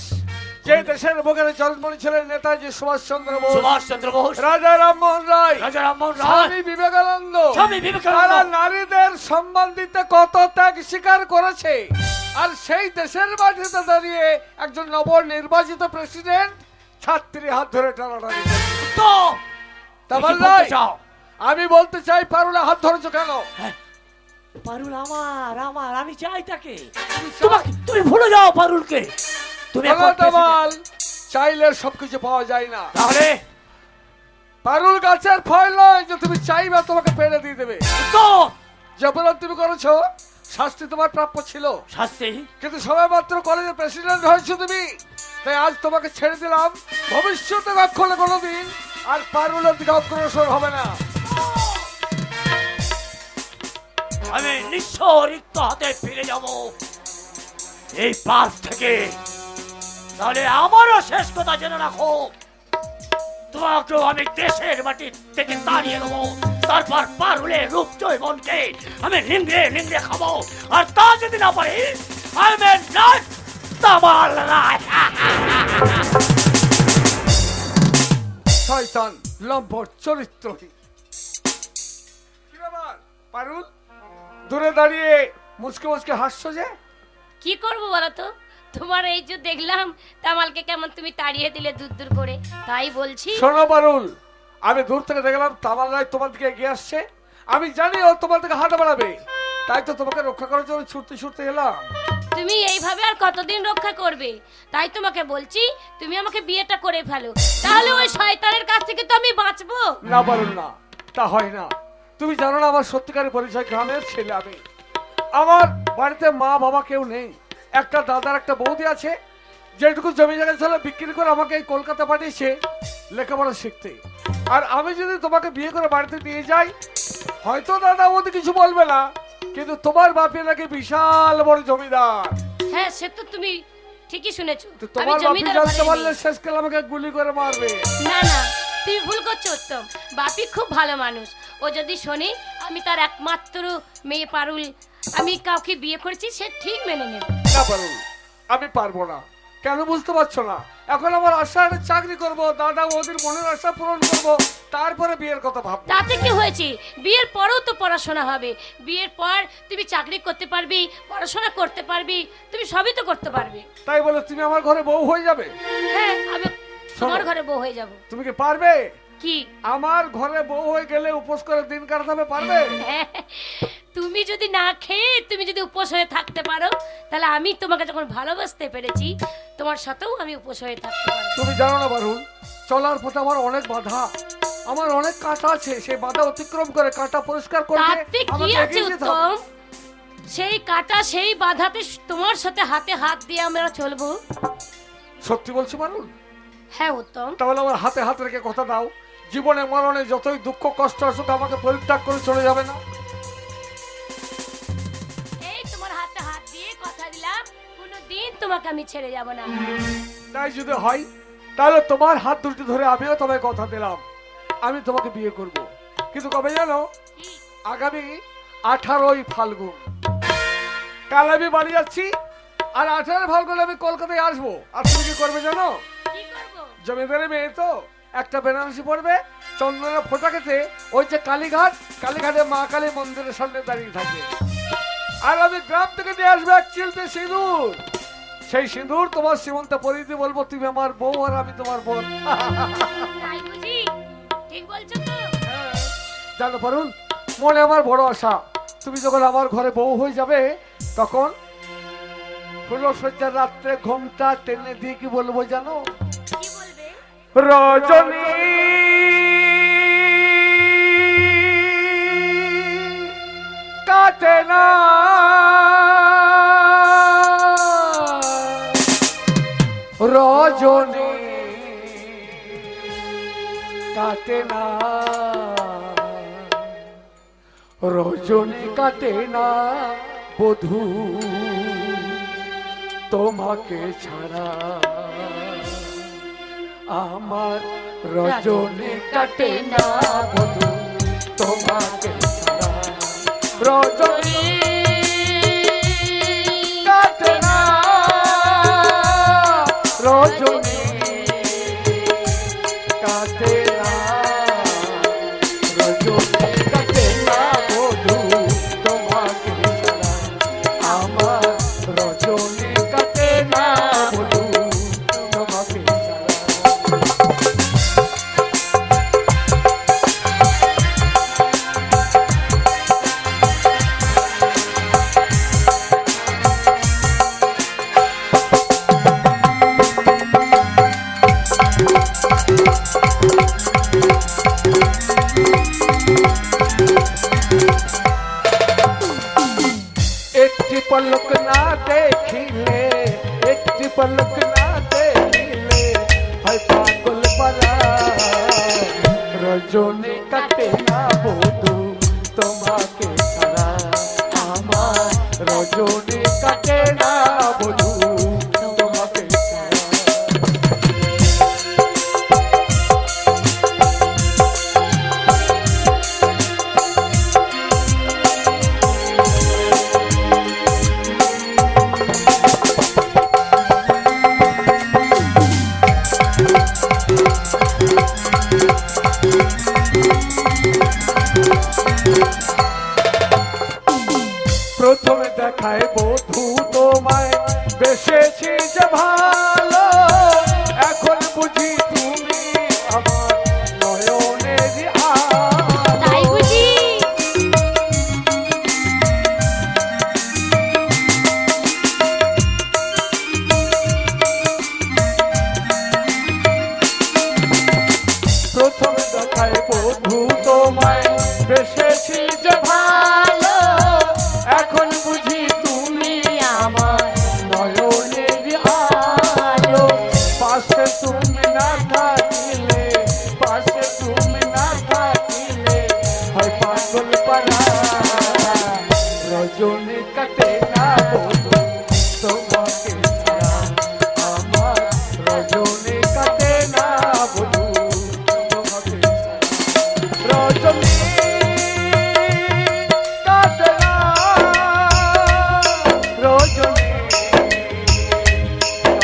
যে দেশের বুকের জন্ম ছিলেন নেতাজি সুভাষচন্দ্র বোস, সুভাষচন্দ্র বোস, রাজা রামমোহন রায়, রাজা রামমোহন রায়, স্বামী বিবেকানন্দ, স্বামী বিবেকানন্দ। তারা নারীদের সম্মান দিতে কত ত্যাগ স্বীকার করেছে। আর সেই দেশের মাটিতে দাঁড়িয়ে একজন নবনির্বাচিত প্রেসিডেন্ট ছাত্রী হাত ধরে টানাটানি করছে। উত্তম, তামাল তুমি কি বলতে রায়, চাও? আমি বলতে চাই, পারুলে হাত ধরেছো কেন? পারুল আমার, আমি চাই তাকে। তুমি ভুলে যাও পারুলকে। তুমি এখন দামাল, চাইলে সবকিছু পাওয়া যায় না। তাহলে পারুল গাছের ফল নয় যে তুমি চাইবে তোমাকে পেড়ে দিয়ে দেবে। উত্তম, যে অপরাধ তুমি করেছো, শাস্তি তোমার প্রাপ্য ছিল। শাস্তি কিন্তু সবাই মাত্র কলেজের প্রেসিডেন্ট হয়েছো তুমি, তাই আজ তোমাকে ছেড়ে দিলাম। ভবিষ্যতে কখনো কোনোদিন আর পারুলের দিকে অগ্রসর হবে না। আমি নিঃস্ব রিক্ত হাতে ফিরে যাব এই পাশ থেকে। তাহলে আমারও শেষ কথা জেনে রাখো, তোমাকেও আমি দেশের মাটি থেকে তাড়িয়ে দেবো। তারপর পারুলের রূপজয় মনকে আমি নিংড়ে নিংড়ে খাবো। আর তা যদি না পারি, আমি নয় তামাল রায়। শয়তান, লম্পট, চরিত্রহীন। কি ব্যাপার পারুল, দূরে দাঁড়িয়ে মুচকে মুচকে হাসছো যে? কি করবো বলো তো, তোমার এই যে দেখলাম তামালকে কেমন তুমি তাড়িয়ে দিলে দূর দূর করে, তাই বলছি। শোনো পারুল, আমি দূর থেকে দেখলাম তামাল রায় তোমার দিকে এগিয়ে আসছে। আমি জানি ও তোমার দিকে হাঁটা বাড়াবে, তাই তো তোমাকে রক্ষা করার জন্য ছুটতে ছুটতে এলাম। তুমি এইভাবে আর কতদিন রক্ষা করবে? তাই তোমাকে বলছি তুমি আমাকে বিয়েটা করে ফেলো, তাহলে ওই শয়তানের কাছ থেকে তো আমি বাঁচবো। না পারুল না, তা হয় না। তুমি জানো না আমার সত্যিকারের পরিচয়, গ্রামের ছেলে আমি। আমার বাড়িতে মা বাবা কেউ নেই, একটা দাদার একটা বৌদি আছে, যেটুকু জমি জায়গা ছিল বিক্রি করে আমাকে এই কলকাতা পাঠিয়েছে লেখাপড়া শিখতে। আর আমি যদি তোমাকে বিয়ে করে বাড়িতে নিয়ে যাই, হয়তো দাদা বৌদি কিছু বলবে না, কিন্তু তোমার বাপে নাকি বিশাল বড় জমিদার। হ্যাঁ, সে তো তুমি ঠিকই শুনেছো। তো আমি তোমার বাপি জমিদার জানতে ঘরের পারলে মেয়ে। শেষকালে আমাকে গুলি করে মারবে। না না, তুমি ভুল করছো উত্তম। বাপি খুব ভালো মানুষ, ও যদি শোনে আমি তার একমাত্র মেয়ে পারুল আমি কাউকে বিয়ে করেছি, সে ঠিক মেনে নেবে। না পারুল, আমি পারবো না। কেন বুঝতে পারছো না? এখন আমার আশা একটা চাকরি করব, দাদা বৌদির মনের আশা পূরণ করব, তারপরে বিয়ের কথা ভাববো। তাতে কি হয়েছে? বিয়ের পরেও তো পড়াশোনা হবে। বিয়ের পর তুমি চাকরি করতে পারবি, পড়াশোনা করতে পারবি, তুমি সবই তো করতে পারবে। তাই বলে তুমি আমার ঘরে বউ হয়ে যাবে? হ্যাঁ, আমি তোমার শোনো। ঘরে বউ হয়ে যাব। তুমি কি পারবে? কি? আমার ঘরে বউ হয়ে গেলে উপোস করে দিন কাটাতে হবে, পারবে? তুমি যদি না খেয়ে তুমি যদি উপোস হয়ে থাকতে পারো, তাহলে আমি তোমাকে যখন ভালোবাসতে পেরেছি, তোমার সাথেও আমি উপোস হয়ে থাকতে পারবো। তুমি জানো না পারুল, চলার পথে আমার অনেক বাধা। আমার অনেক কাঁটা আছে, সেই বাধা অতিক্রম করে কাঁটা পরিষ্কার করবে, তাতে কি আমাকে আছে এগিয়ে যেতে হবে। উত্তম? সেই কাটা সেই বাধাতে তোমার সাথে হাতে হাত দিয়ে আমরা চলবো। সত্যি বলছি পারুল? হ্যাঁ উত্তম। তাহলে আমার হাতে হাত রেখে কথা দাও, জীবনে মরণে যতই দুঃখ কষ্ট আসুক আমাকে পরিত্যাগ করে চলে যাবে না। এই তোমার হাতে হাত দিয়ে কথা দিলাম, কোনোদিন তোমাকে আমি ছেড়ে যাব না। তাই যদি হয় তাহলে তোমার হাত দুটি ধরে আমিও তোমায় কথা দিলাম, আমি তোমাকে বিয়ে করব। কিন্তু কবে জানো? কি? আগামী 18ই ফাল্গুন। কাল আমি বাড়ি যাচ্ছি, আর 18 ফাল্গুন আমি কলকাতায় আসবো। আর তুমি কি করবে জানো? কি করবো? জমিদারের মেয়ে তো একটা বেনারসি পড়বে, চন্দনের ফোঁটা খেতে ওই যে কালীঘাটে মা কালী মন্দিরের সামনে দাঁড়িয়ে থাকে। আর আমি গ্রাম থেকে নিয়ে আসবো এক চিলতে সিঁদুর। সেই সিঁদুর তোমার সীমন্তে পরিয়ে দিয়ে বলবো তুমি আমার বউ আর আমি তোমার বোন। তাই বুঝি? ঠিক বলছো তো? জানো পারুল, মনে আমার বড় আশা, তুমি যখন আমার ঘরে বউ হয়ে যাবে তখন ফুলসজ্জার রাত্রে ঘোমটা টেনে দিয়ে কি বলবো জানো? কি বলবে? রজনী কাটে না, রজনী কাটে না, রজনী কাটে না বধূ তোমাকে ছাড়া, আমার রজনী কাটে না বধূ তোমাকে ছাড়া, রজনী কাটে না, রজনী কাটে না, রজনী কাটে না বধূ তোমাকে ছাড়া, আমার রজনী কাটে না বধূ তোমাকে ছাড়া। একটি পলক না দেখিলে, একটি পলক না দেখিলে হয় পাগল পারা, রজনী কাটে না বধূ তোমাকে ছাড়া, আমার রজনী কাটে না বধূ তোমাকে ছাড়া। প্রথমে দেখায় বধূ তোমায় বেসেছি যে ভালো, এখন বুঝি তুমি আমার নয়নের আলো। তাই বুঝি? প্রথমে দেখায় বধূ তোমায় বেসেছি যে ভালো, এখন বুঝি তুমি আমার নয়নের আলো। পাশে তুমি না থাকিলে, পাশে তুমি না থাকিলে হয় পাগল পারা, রজনী কাটে না বধূ তোমাকে ছাড়া, আমার রজনী কাটে না বধূ তোমাকে ছাড়া, রজনী কাটে না, রজনী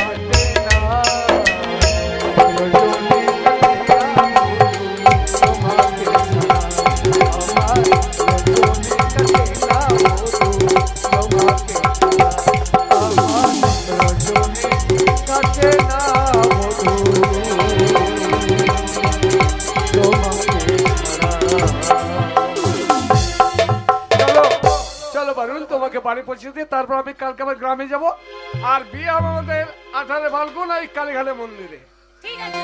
কাটে না, রজনী কাটে না বধূ তোমাকে ছাড়া, আমার রজনী কাটে না বধূ তোমাকে ছাড়া, আমার রজনী কাটে না বধূ তোমাকে ছাড়া। চলো বারুল, তোমাকে বাড়ি পৌঁছে দিয়ে তারপর আমি কালকে আবার গ্রামে যাব, আর বিয়ে হবে আমাদের 18 ফাল্গুন এই কালীঘাটে মন্দিরে। ঠিক আছে।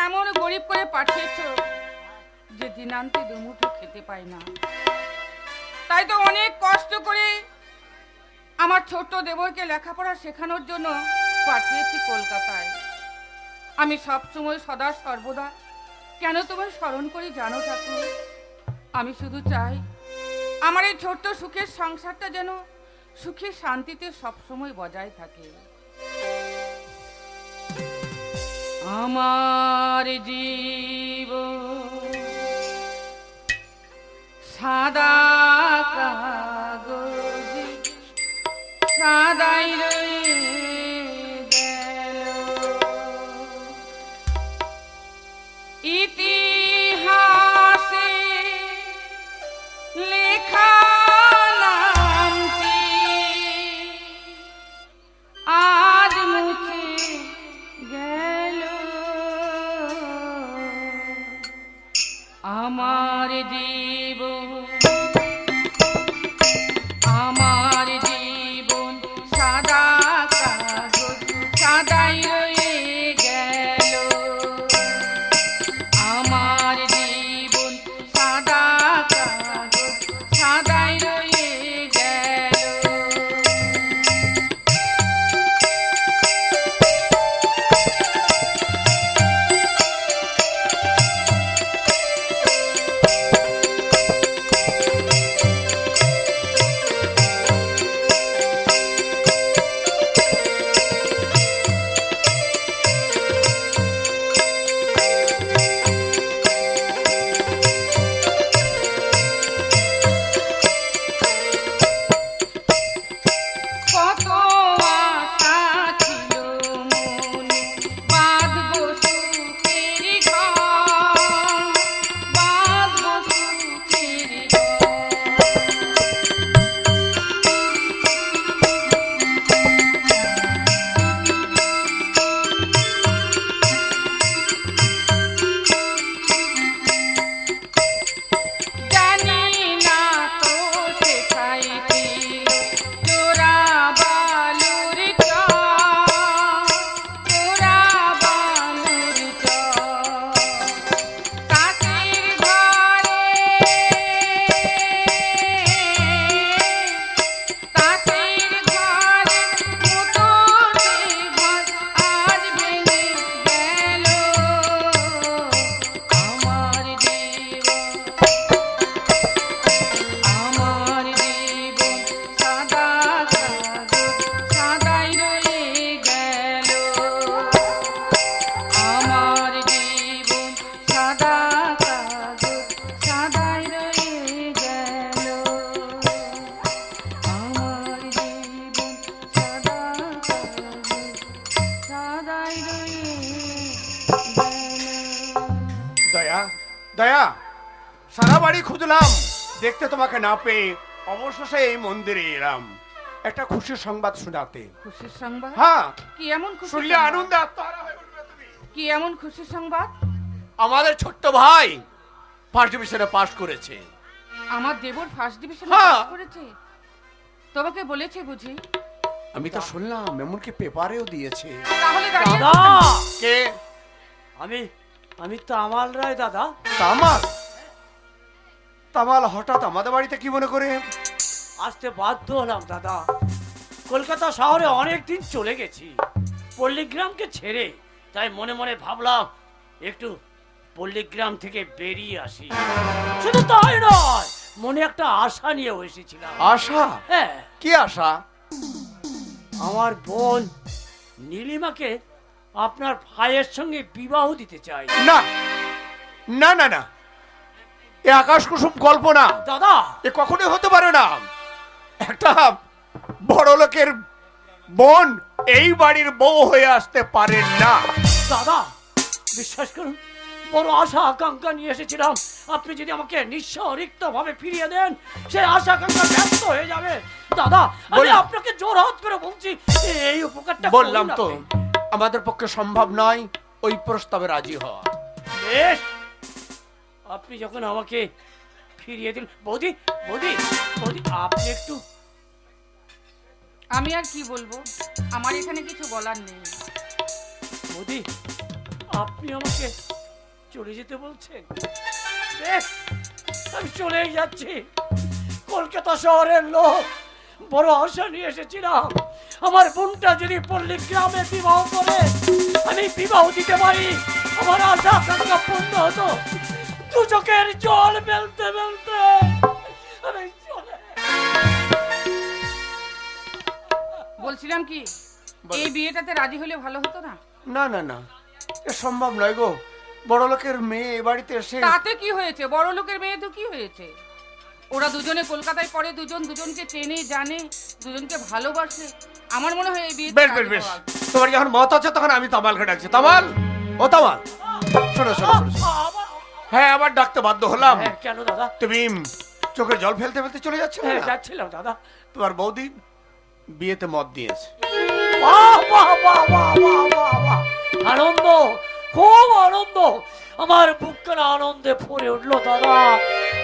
এমন গরিব করে পাঠিয়েছো যে দিনান্তে দুমুঠো খেতে পাই না। তাই তো অনেক কষ্ট করে আমার ছোট্ট দেবরকে লেখাপড়া শেখানোর জন্য পাঠিয়েছি কলকাতায়। আমি সবসময় সদা সর্বদা কেন তোমায় স্মরণ করি জানো ঠাকুর? আমি শুধু চাই আমার এই ছোট্ট সুখের সংসারটা যেন সুখে শান্তিতে সবসময় বজায় থাকে। আমার জীবন সাদা কাগজ সাদাই রয়ে গেল, ইতিহাসে লেখা নামটি আজ মুছে গেল। আমার জীবন আমার জীবন সাদা কাগজ সাদাই রয়ে গেল। আমার জীবন সাদা কাগজ সাদাই রয়ে গেল। কত আশা ছিল মনে বাঁধবো সুখের ঘর, বাঁধবো সুখের জানি না তো শেখাইছিল তোরা বালুর চর, তোরা বালুর চর। কাকের ঘরে কাকের ঘরে মতো সে ঘর আজ ভেঙে গেল। আমার জীবন আমার জীবন সাদা কাগজ সাদাই রয়ে গেল। আমার জীবন সাদা কাগজ সাদাই রয়ে গেল। আমার জীবন সাদা কাগজ সাদাই রয়ে গেল। দয়া দয়া, সারা বাড়ি খুঁজলাম, দেখতে তোমাকে না পেয়ে অবশেষে এই মন্দিরে এলাম একটা খুশির সংবাদ শোনাতে। খুশির সংবাদ? হ্যাঁ, কি এমন খুশি শুনলে সংবাদ? আনন্দে আত্মহারা হয়ে উঠবে তুমি। কি এমন খুশির সংবাদ? আমাদের ছোট্ট ভাই ফার্স্ট ডিভিশনে পাস করেছে। আমার দেবর ফার্স্ট ডিভিশনে হ্যাঁ। পাস করেছে? তোমাকে বলেছে বুঝি? আমি তো শুনলাম, এমনকি পেপারেও দিয়েছে। তাহলে দাঁড়িয়ে দাদা, কে? আমি আমি তামাল রায় দাদা। তামাল? তামাল হঠাৎ আমাদের বাড়িতে কি মনে করে? আসতে বাধ্য হলাম দাদা। কলকাতা শহরে অনেক দিন চলে গেছি পল্লীগ্রামকে ছেড়ে, তাই মনে মনে ভাবলাম একটু পল্লীগ্রাম থেকে বেরিয়ে আসি। শুধু তাই নয়, মনে একটা আশা নিয়েও এসেছিলাম। আশা? হ্যাঁ, কি আশা? আমার বোন নীলিমাকে আপনার ভাইয়ের সঙ্গে বিবাহ দিতে চাই। না না না না, এ আকাশ কুসুম কল্পনা। দাদা, এ কখনোই হতে পারে না। একটা বড় লোকের বোন এই বাড়ির বউ হয়ে আসতে পারে না। দাদা বিশ্বাস করুন, বড় আশা আকাঙ্ক্ষা নিয়ে এসেছিলাম। আপনি যদি আমাকে নিঃস্ব রিক্ত ভাবে ফিরিয়ে দেন, সেই আশা আকাঙ্ক্ষা ব্যর্থ হয়ে যাবে। দাদা, আমি আপনাকে জোর হাত করে বলছি, এই উপকারটা বললাম করুন তো, আপনি। আমাদের পক্ষে সম্ভব নয় ওই প্রস্তাবে রাজি হওয়া। বেশ, আপনি যখন আমাকে ফিরিয়ে দিন। বৌদি বৌদি বৌদি, আপনি একটু। আমি আর কি বলবো, আমার এখানে কিছু বলার নেই। বৌদি, আপনি আমাকে চলে যেতে বলছেন? বেশ, আমি চলেই যাচ্ছি। কলকাতা শহরের লোক, বড় আশা নিয়ে এসেছিলাম আমার বোনটা যদি পল্লী গ্রামে বিবাহ করে আমি বিবাহ দিতে পারি, আমার আশা আকাঙ্ক্ষা পূর্ণ হতো। দু চোখের জল মেলতে মেলতে আমি চলে। বলছিলাম কি, এই বিয়েটাতে রাজি হলে ভালো হতো না? না না না, এ সম্ভব নয় গো। বড় লোকের মেয়ে এ বাড়িতে এসে তাতে কি হয়েছে? বড় লোকের মেয়ে তো কি হয়েছে? ওরা দুজনে কলকাতায় পড়ে, দুজন দুজনকে চেনে জানে, দুজনকে ভালোবাসে। আমার মনে হয় এই বিয়ে বেশ বেশ বেশ, তোমার যখন মত আছে তখন আমি তামালকে ডাকছি। তামাল, ও তামাল, শোনো শোনো শোনো, শোনো। হ্যাঁ, আবার ডাকতে বাধ্য হলাম। হ্যাঁ, কেন দাদা? তুমি চোখের জল ফেলতে ফেলতে চলে যাচ্ছ হ্যাঁ, না? যাচ্ছিলাম দাদা। তোমার বৌদি বিয়েতে মত দিয়েছে। বাহ বাহ বাহ বাহ বাহ বাহ বাহ! আনন্দ, খুব আনন্দ। আমার বুকখানা আনন্দে ভরে উঠলো দাদা।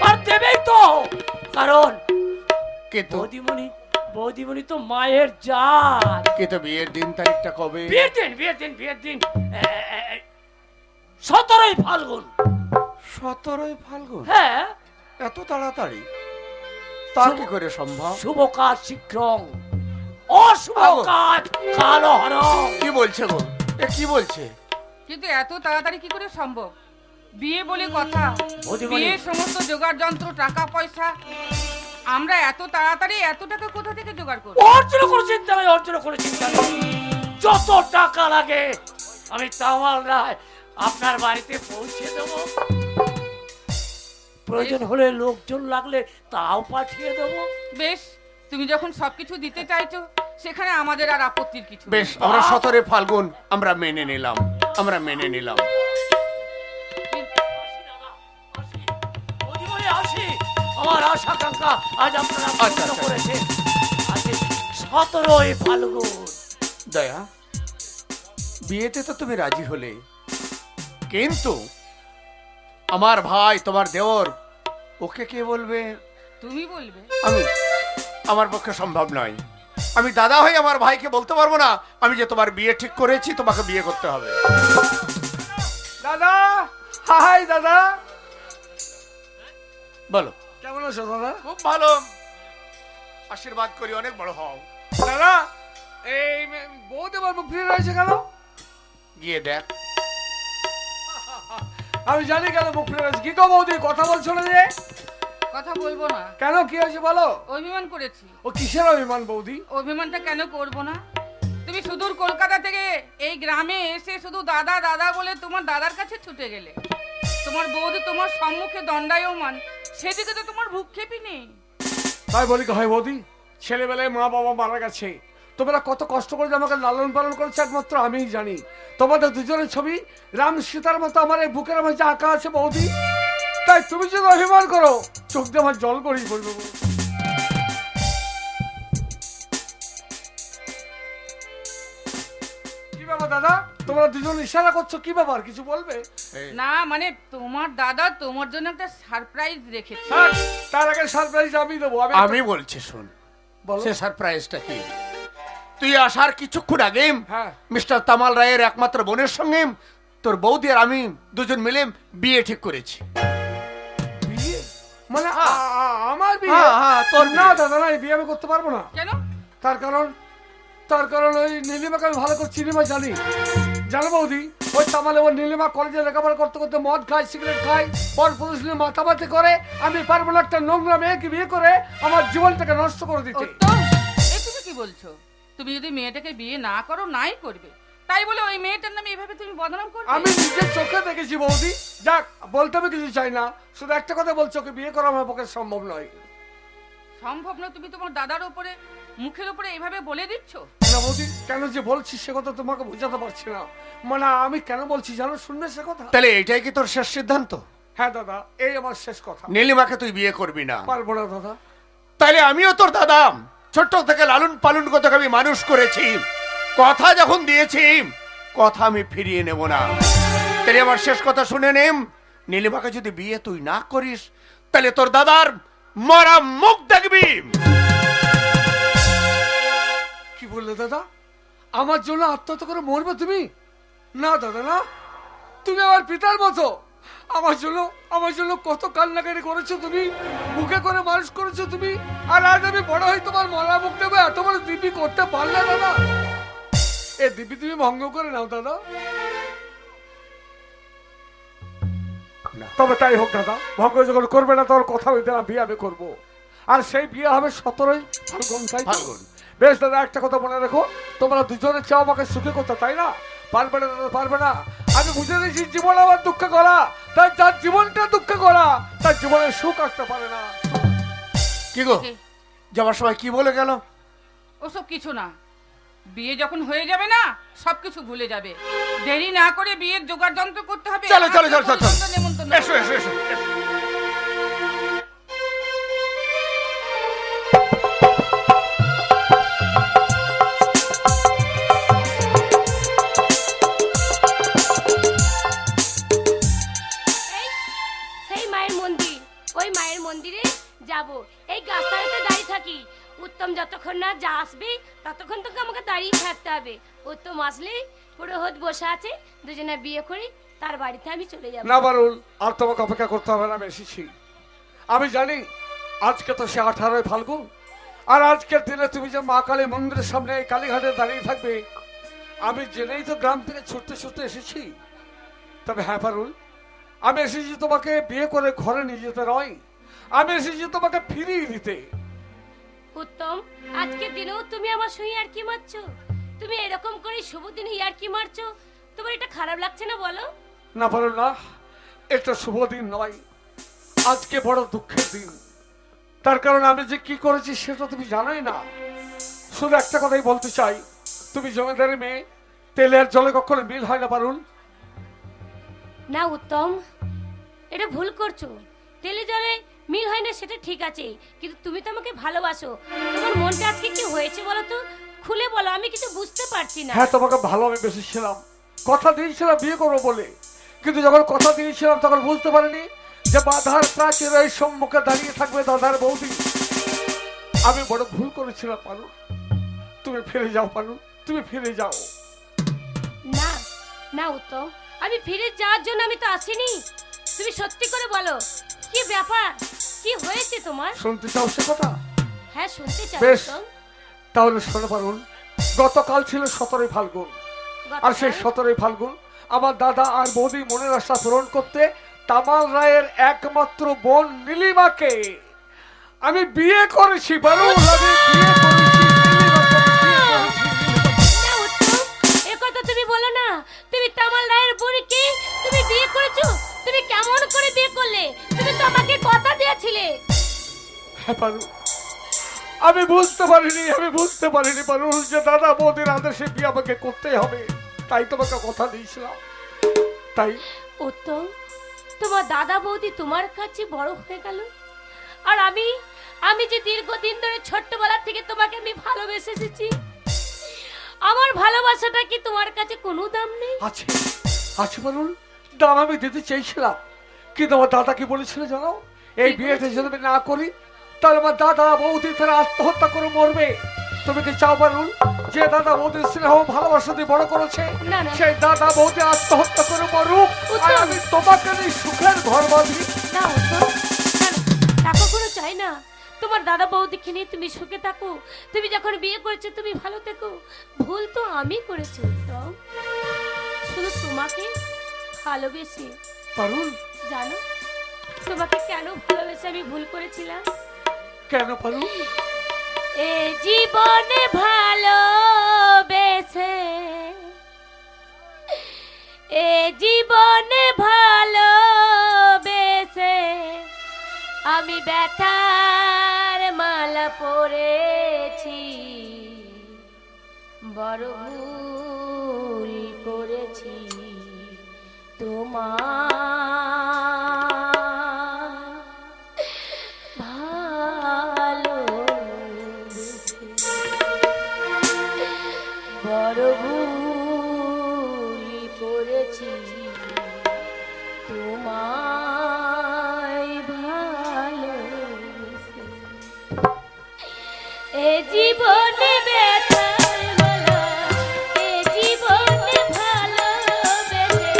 আর দেবেই তো, কারণ কিন্তু বৌদিমণি তো মায়ের জাত। কিন্তু বিয়ের দিন তারিখটা কবে? বিয়ের দিন 17ই ফাল্গুন। 17ই ফাল্গুন? হ্যাঁ, এত তাড়াতাড়ি? তা কি করে সম্ভব? শুভ কাজ শীঘ্রং, অশুভ কাজ কালো হরং। কি বলছে গো, এ কি বলছে? কিন্তু এত তাড়াতাড়ি কি করে সম্ভব? বিয়ে বলে কথা, বৌদিমণি। বিয়ের সমস্ত জোগাড় যন্ত্র, টাকা পয়সা, আমরা এত তাড়াতাড়ি এত টাকা কোথা থেকে জোগাড় করব? অর্জন করে চিন্তা নেই, অর্জন করে চিন্তা নেই। যত টাকা লাগে আমি তামাল রায় আপনার বাড়িতে পৌঁছে দেব। প্রয়োজন হলে লোকজন লাগলে তাও পাঠিয়ে দেব। বেশ, তুমি যখন সবকিছু দিতে চাইছো সেখানে আমাদের আর আপত্তির কিছু নেই। বেশ, আমরা 17 ফাল্গুন আমরা মেনে নিলাম, আমরা মেনে নিলাম। আসি, আমার আশা আকাঙ্ক্ষা আজ আপনারা আচ্ছা, পূর্ণ আচ্ছা। করেছেন। আজ 17ই ফাল্গুন। দয়া, বিয়েতে তো তুমি রাজি হলে, কিন্তু আমার ভাই, তোমার দেওর, ওকে কে বলবে? তুমি বলবে? আমি, আমার পক্ষে সম্ভব নয়। আমি দাদা হয়ে আমার ভাইকে বলতে পারবো না আমি যে তোমার বিয়ে ঠিক করেছি, তোমাকে বিয়ে করতে হবে। দাদা, হাই দাদা, বলো। কেমন আছো দাদা? খুব ভালো, আশীর্বাদ করি অনেক বড় হও। দাদা, এই বৌদি আমার মুখ ফিরে রয়েছে কেন? গিয়ে দেখ। আমি জানি কেন মুখ ফিরে রয়েছে। কি গো বৌদি, কথা বলছো না যে? কথা বলবো না। কেন, কি হয়েছে বলো? অভিমান করেছি। ও কিসের অভিমান বৌদি? অভিমানটা কেন করব না? তুমি সুদূর কলকাতা থেকে এই গ্রামে এসে শুধু দাদা দাদা বলে তোমার দাদার কাছে ছুটে গেলে। তোমার বৌদি তোমার সম্মুখে দণ্ডায়মান, সেদিকে তো তোমার ভূক্ষেপই নেই। তাই বলি কি হয় বৌদি, ছেলেবেলায় মা বাবা মারা গেছে, তোমরা কত কষ্ট করে আমাকে লালন পালন করেছে একমাত্র আমিই জানি। তোমাদের দুজনের ছবি রাম সীতার মতো আমার এই বুকের মাঝে আঁকা আছে বৌদি। তাই তুমি যদি অভিমান করো, চোখ দিয়ে আমার জল করেই পড়বে। কি ব্যাপার দাদা, তোমরা দুজন ইশারা করছো, কি ব্যাপার, কিছু বলবে? না মানে তোমার দাদা তোমার জন্য একটা সারপ্রাইজ রেখেছে। থাক, তার আগে সারপ্রাইজ আমি দেবো। আমি বলছি শোন, বলো। সে সারপ্রাইজটা কি? তুই আসার কিছুক্ষণ আগে হ্যাঁ। মিস্টার তামাল রায়ের একমাত্র বোনের সঙ্গে তোর বৌদি আর আমি দুজন মিলে বিয়ে ঠিক করেছি। বিয়ে? মানে আমার বিয়ে? হ্যাঁ, হ্যাঁ, তোর না বিয়ে। দাদা, না, এই বিয়ে আমি করতে পারবো না। কেন? তার কারণ ওই নীলিমাকে আমি ভালো করে চিনি, জানি। জানো বৌদি, ওই তামালে ওই নীলিমা কলেজে লেখাপড়া করতে করতে মদ খায়, সিগারেট খায়, পর পুরুষ নিয়ে মাতামাতি করে। আমি পারবো না একটা নোংরা মেয়েকে বিয়ে করে আমার জীবনটাকে নষ্ট করে দিতে। উত্তম, এই তুমি কি বলছো? তুমি যদি মেয়েটাকে বিয়ে না করো, নাই করবে, তাই বলে ওই মেয়েটার নামে এভাবে তুমি বদনাম করবে? আমি নিজের চোখে দেখেছি বৌদি। যাক, বলতে আমি কিছু চাই না, শুধু একটা কথা বলছো, ওকে বিয়ে করা আমার পক্ষে সম্ভব নয়। সম্ভব না? তুমি তোমার দাদার উপরে, মুখের উপরে এভাবে বলে দিচ্ছ? না বৌদি, কেন যে বলছি সে কথা তোমাকে বোঝাতে পারছি না। মানে আমি কেন বলছি জানো, শুনবে সে কথা? তাহলে এটাই কি তোর শেষ সিদ্ধান্ত? হ্যাঁ দাদা, এই আমার শেষ কথা। নীলিমাকে তুই বিয়ে করবি না? পারবো না দাদা। তাহলে আমিও তোর দাদা, ছোট্ট থেকে লালন পালন করে তোকে আমি মানুষ করেছি। কথা যখন দিয়েছি, কথা আমি ফিরিয়ে নেব না। তাহলে আমার শেষ কথা শুনে নেম, নীলিমাকে যদি বিয়ে তুই না করিস, তাহলে তোর দাদার মরা মুখ দেখবি। কি বললে দাদা? আমার জন্য আত্মহত্যা করে মরবে তুমি? না দাদা, না, তুমি আমার পিতার মতো। আমার জন্য কত কান্নাকাটি করেছো তুমি, মুখে করে মানুষ করেছো তুমি, আর আজ আমি বড় হয়ে তোমার মরা মুখ দেবো, এত বড় দিব্যি করতে পারলে দাদা? এ দিব্যি তুমি ভঙ্গ করে নাও দাদা। তবে তাই হোক দাদা, ভঙ্গ যখন করবে না তোর কথা হইতে না, বিয়ে আমি করবো। আর সেই বিয়ে হবে 17ই ফাল্গুন, তাই তো? ফাল্গুন। বেশ দাদা, একটা কথা মনে রেখো, তোমরা দুজনে চাও আমাকে সুখী করতে, তাই না? পারবে না দাদা, পারবে না। আমি বুঝে নিয়েছি জীবন আমার দুঃখ করা, তাই যার জীবনটা দুঃখ করা তার জীবনে সুখ আসতে পারে না। কি গো, যাওয়ার সময় কি বলে গেল? ওসব কিছু না, বিয়ে যখন হয়ে যাবে না সবকিছু ভুলে যাবে। দেরি না করে বিয়ের জোগাড় যন্ত্র করতে হবে। চলো, চলো, চলো, চলো, চলো। নেমন্তন্ন এসো এসো এসো এসো। এই সেই মায়ের মন্দির, ওই মায়ের মন্দিরে যাব। এই গাছতলাতে দাঁড়িয়ে থাকি। উত্তম যতক্ষণ না যা আসবে ততক্ষণ তোকে আমাকে দাঁড়িয়ে থাকতে হবে। উত্তম আসলেই পুরোহিত বসে আছে, দুজনে বিয়ে করি, তার বাড়িতে আমি চলে যাব। না পারুল, আর তোমাকে অপেক্ষা করতে হবে না, আমি এসেছি। আমি জানি আজকে তো সে 18ই ফাল্গুন, আর আজকের দিনে তুমি যে মা কালী মন্দিরের সামনে এই কালীঘাটে দাঁড়িয়ে থাকবে, আমি জেনেই তো গ্রাম থেকে ছুটতে ছুটতে এসেছি। তবে হ্যাঁ পারুল, আমি এসেছি তোমাকে বিয়ে করে ঘরে নিয়ে যেতে নয়, আমি এসেছি তোমাকে ফিরিয়ে দিতে। উত্তম, আজকের দিনেও তুমি আমার সঙ্গে আর কি মারছো? তুমি এরকম করে শুভ দিনে আর কি মারছো? তোমার এটা খারাপ লাগছে না বলো? না পারুল না, এটা শুভ দিন নয়, আজকে বড় দুঃখের দিন। তার কারণ আমি যে কি করেছি সেটা তুমি জানোই না। শুধু একটা কথাই বলতে চাই, তুমি জমিদারি মেয়ে, তেলের জলে কখনো মিল হয় না পারুল। না উত্তম, এটা ভুল করছো। তেলে জলে মিল হয় না সেটা ঠিক আছে, কিন্তু তুমি তো আমাকে ভালোবাসো। তোমার মনটা আজকে কি হয়েছে বলো তো, খুলে বলো, আমি কিছু বুঝতে পারছি না। হ্যাঁ, তোমাকে ভালো আমি বেসেছিলাম, কথা দিয়েছিলাম বিয়ে করবো বলে, কিন্তু যখন কথা দিয়েছিলাম তখন বুঝতে পারিনি যে বাধার প্রাচীর এই সম্মুখে দাঁড়িয়ে থাকবে দাদার বৌদি। আমি বড় ভুল করেছিলাম পারুল, তুমি ফিরে যাও পারুল, তুমি ফিরে যাও। না না উত্তম, আমি ফিরে যাওয়ার জন্য আমি তো আসিনি। তুমি সত্যি করে বলো, কি ব্যাপার, কি হয়েছে তোমার? শুনতে চাও সে কথা? হ্যাঁ শুনতে চাই বেশ, উত্তম। তাহলে শোনো পারুল, গতকাল ছিল 17ই ফাল্গুন, আর সেই 17ই ফাল্গুন আমার দাদা আর বৌদি মনের আশা পূরণ করতে তামাল রায়ের একমাত্র বোন নীলিমাকে আমি বিয়ে করেছি পারুল, আমি বিয়ে করেছি নীলিমাকে, না উত্তম, এ কথা তুমি বলো না। তুমি তামাল রায়ের বোনকে তুমি বিয়ে করেছো? তুমি কেমন করে বিয়ে করলে? তুমি তো আমাকে কথা দিয়েছিলে। হ্যাঁ পারুল, আমি বুঝতে পারিনি পারুল যে দাদা বৌদির আদেশে বিয়ে আমাকে করতেই হবে, তাই তোমাকে কথা দিয়েছিলাম। তাই উত্তম, তোমার দাদা বৌদি তোমার কাছে বড় হয়ে গেল, আর আমি যে দীর্ঘদিন ধরে ছোট্টবেলা থেকে তোমাকে আমি ভালোবেসে এসেছি, আমার ভালোবাসাটা কি তোমার কাছে কোনো দাম নেই? আছে আছে পারুল, দাম আমি দিতে চেয়েছিলাম, কিন্তু আমার দাদা কি বলেছিল জানো? এই বিয়েতে যদি আমি না করি তাহলে আমার দাদা বৌদি তারা আত্মহত্যা করে মরবে। তুমি কি চাও পারুল যে দাদা বৌদির স্নেহ ভালোবাসা দিয়ে বড় করেছে না, না। সেই দাদা বৌদি আত্মহত্যা করে মরুক, আর উত্তম। আমি তোমাকে নিয়ে সুখের ঘর বাঁধি? না উত্তম, না, না, তা কখনো চাই না। তোমার দাদা বৌদিকে নিয়ে তুমি সুখে থাকো, তুমি যখন বিয়ে করেছো তুমি ভালো থেকো। ভুল তো আমি করেছি উত্তম, শুধু তোমাকে ভালোবেসে। পারুল, জানো তোমাকে কেন ভালোবেসে আমি ভুল করেছিলাম? কেন পারুল? এ জীবনে ভালোবেসে, এ জীবনে ভালোবেসে আমি ব্যথার মালা পরেছি, বড় ভুল করেছি তোমার বড় ভুল করেছি তোমায় ভালোবেসে। এ জীবনে ব্যথার মালা, এ জীবনে ভালোবেসে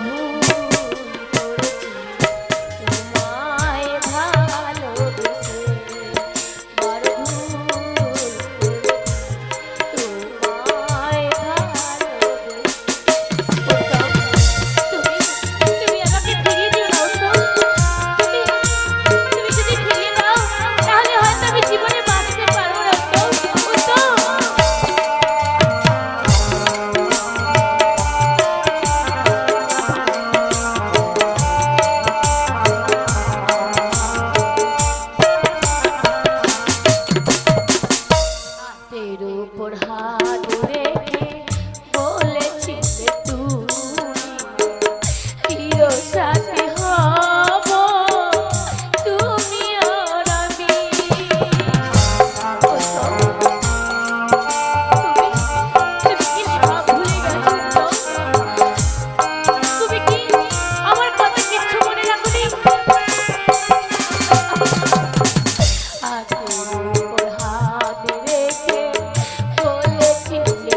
ভুল করেছি তোমায় ভালোবেসে, বড় ভুল করেছি তোমায় ভালোবেসে। তুমি আমাকে ফিরিয়ে দিও না উত্তম। তুমি যদি ফিরিয়ে দাও তাহলে হয়তো আমি জীবনে বাঁচতে পারবো না উত্তম। হাতের উপর হাত রেখে বলেছিলে তুমি সাথে হব তুমি আর আমি। তুমি কি সব ভুলে গেছো? তুমি কি আমার কথা কিচ্ছু মনে রাখোনি? হাতের উপর হাত রেখে বলেছিলে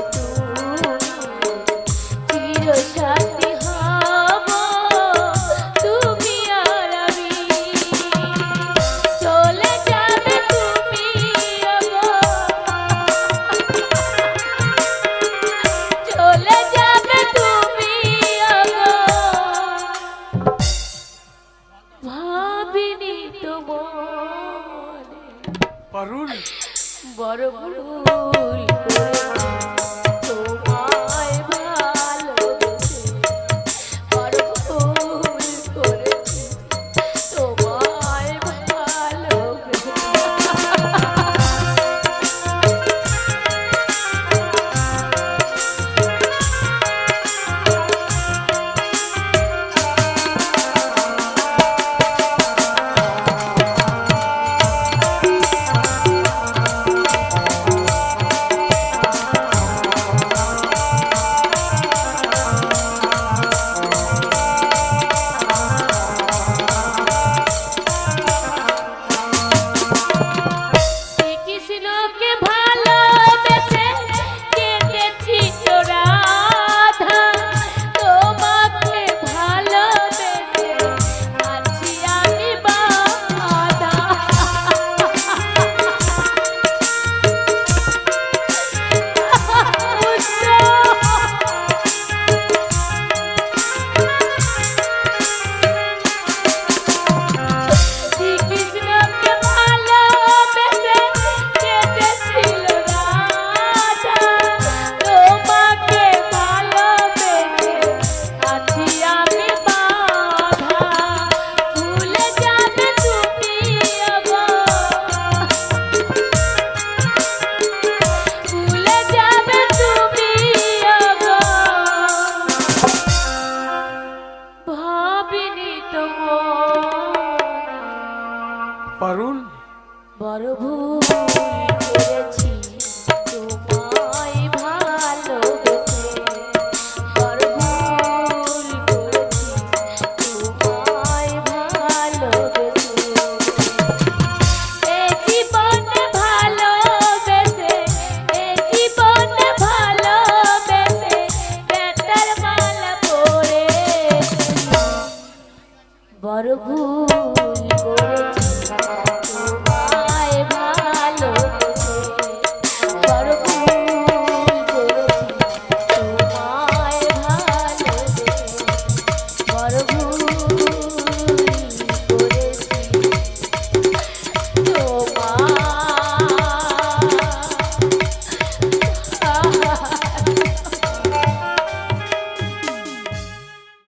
তুমি সাথী হব তুমি আর আমি। চলে যাবে তুমি চলে যাবে তুমি ভাবিনি তো মনে পারুল, বড় ভুল করেছি তোমায় ভালোবেসে, বড় ভুল করেছি তোমায় ভালোবেসে। কৃষ্ণকে ভালোবেসে কেটেছি রাধা, তোমাকে ভালোবেসে আছি আমি বাধা। কৃষ্ণকে ভালোবেসে কেটেছিল রাধা, তোমাকে ভালোবেসে আছি আমি বাধা। ভুলে যাবে তুমি ভুলে যাবে তুমি ভাবিনি তো পারুল, বড় ভুল করেছি তোমায় ভালোবেসে, বড় ভুল করেছি তোমায় ভালোবেসে। এ জীবনে ভালোবেসে, এ জীবনে ভালোবেসে বেতার মালা পড়েছি, বড় ভুল করেছি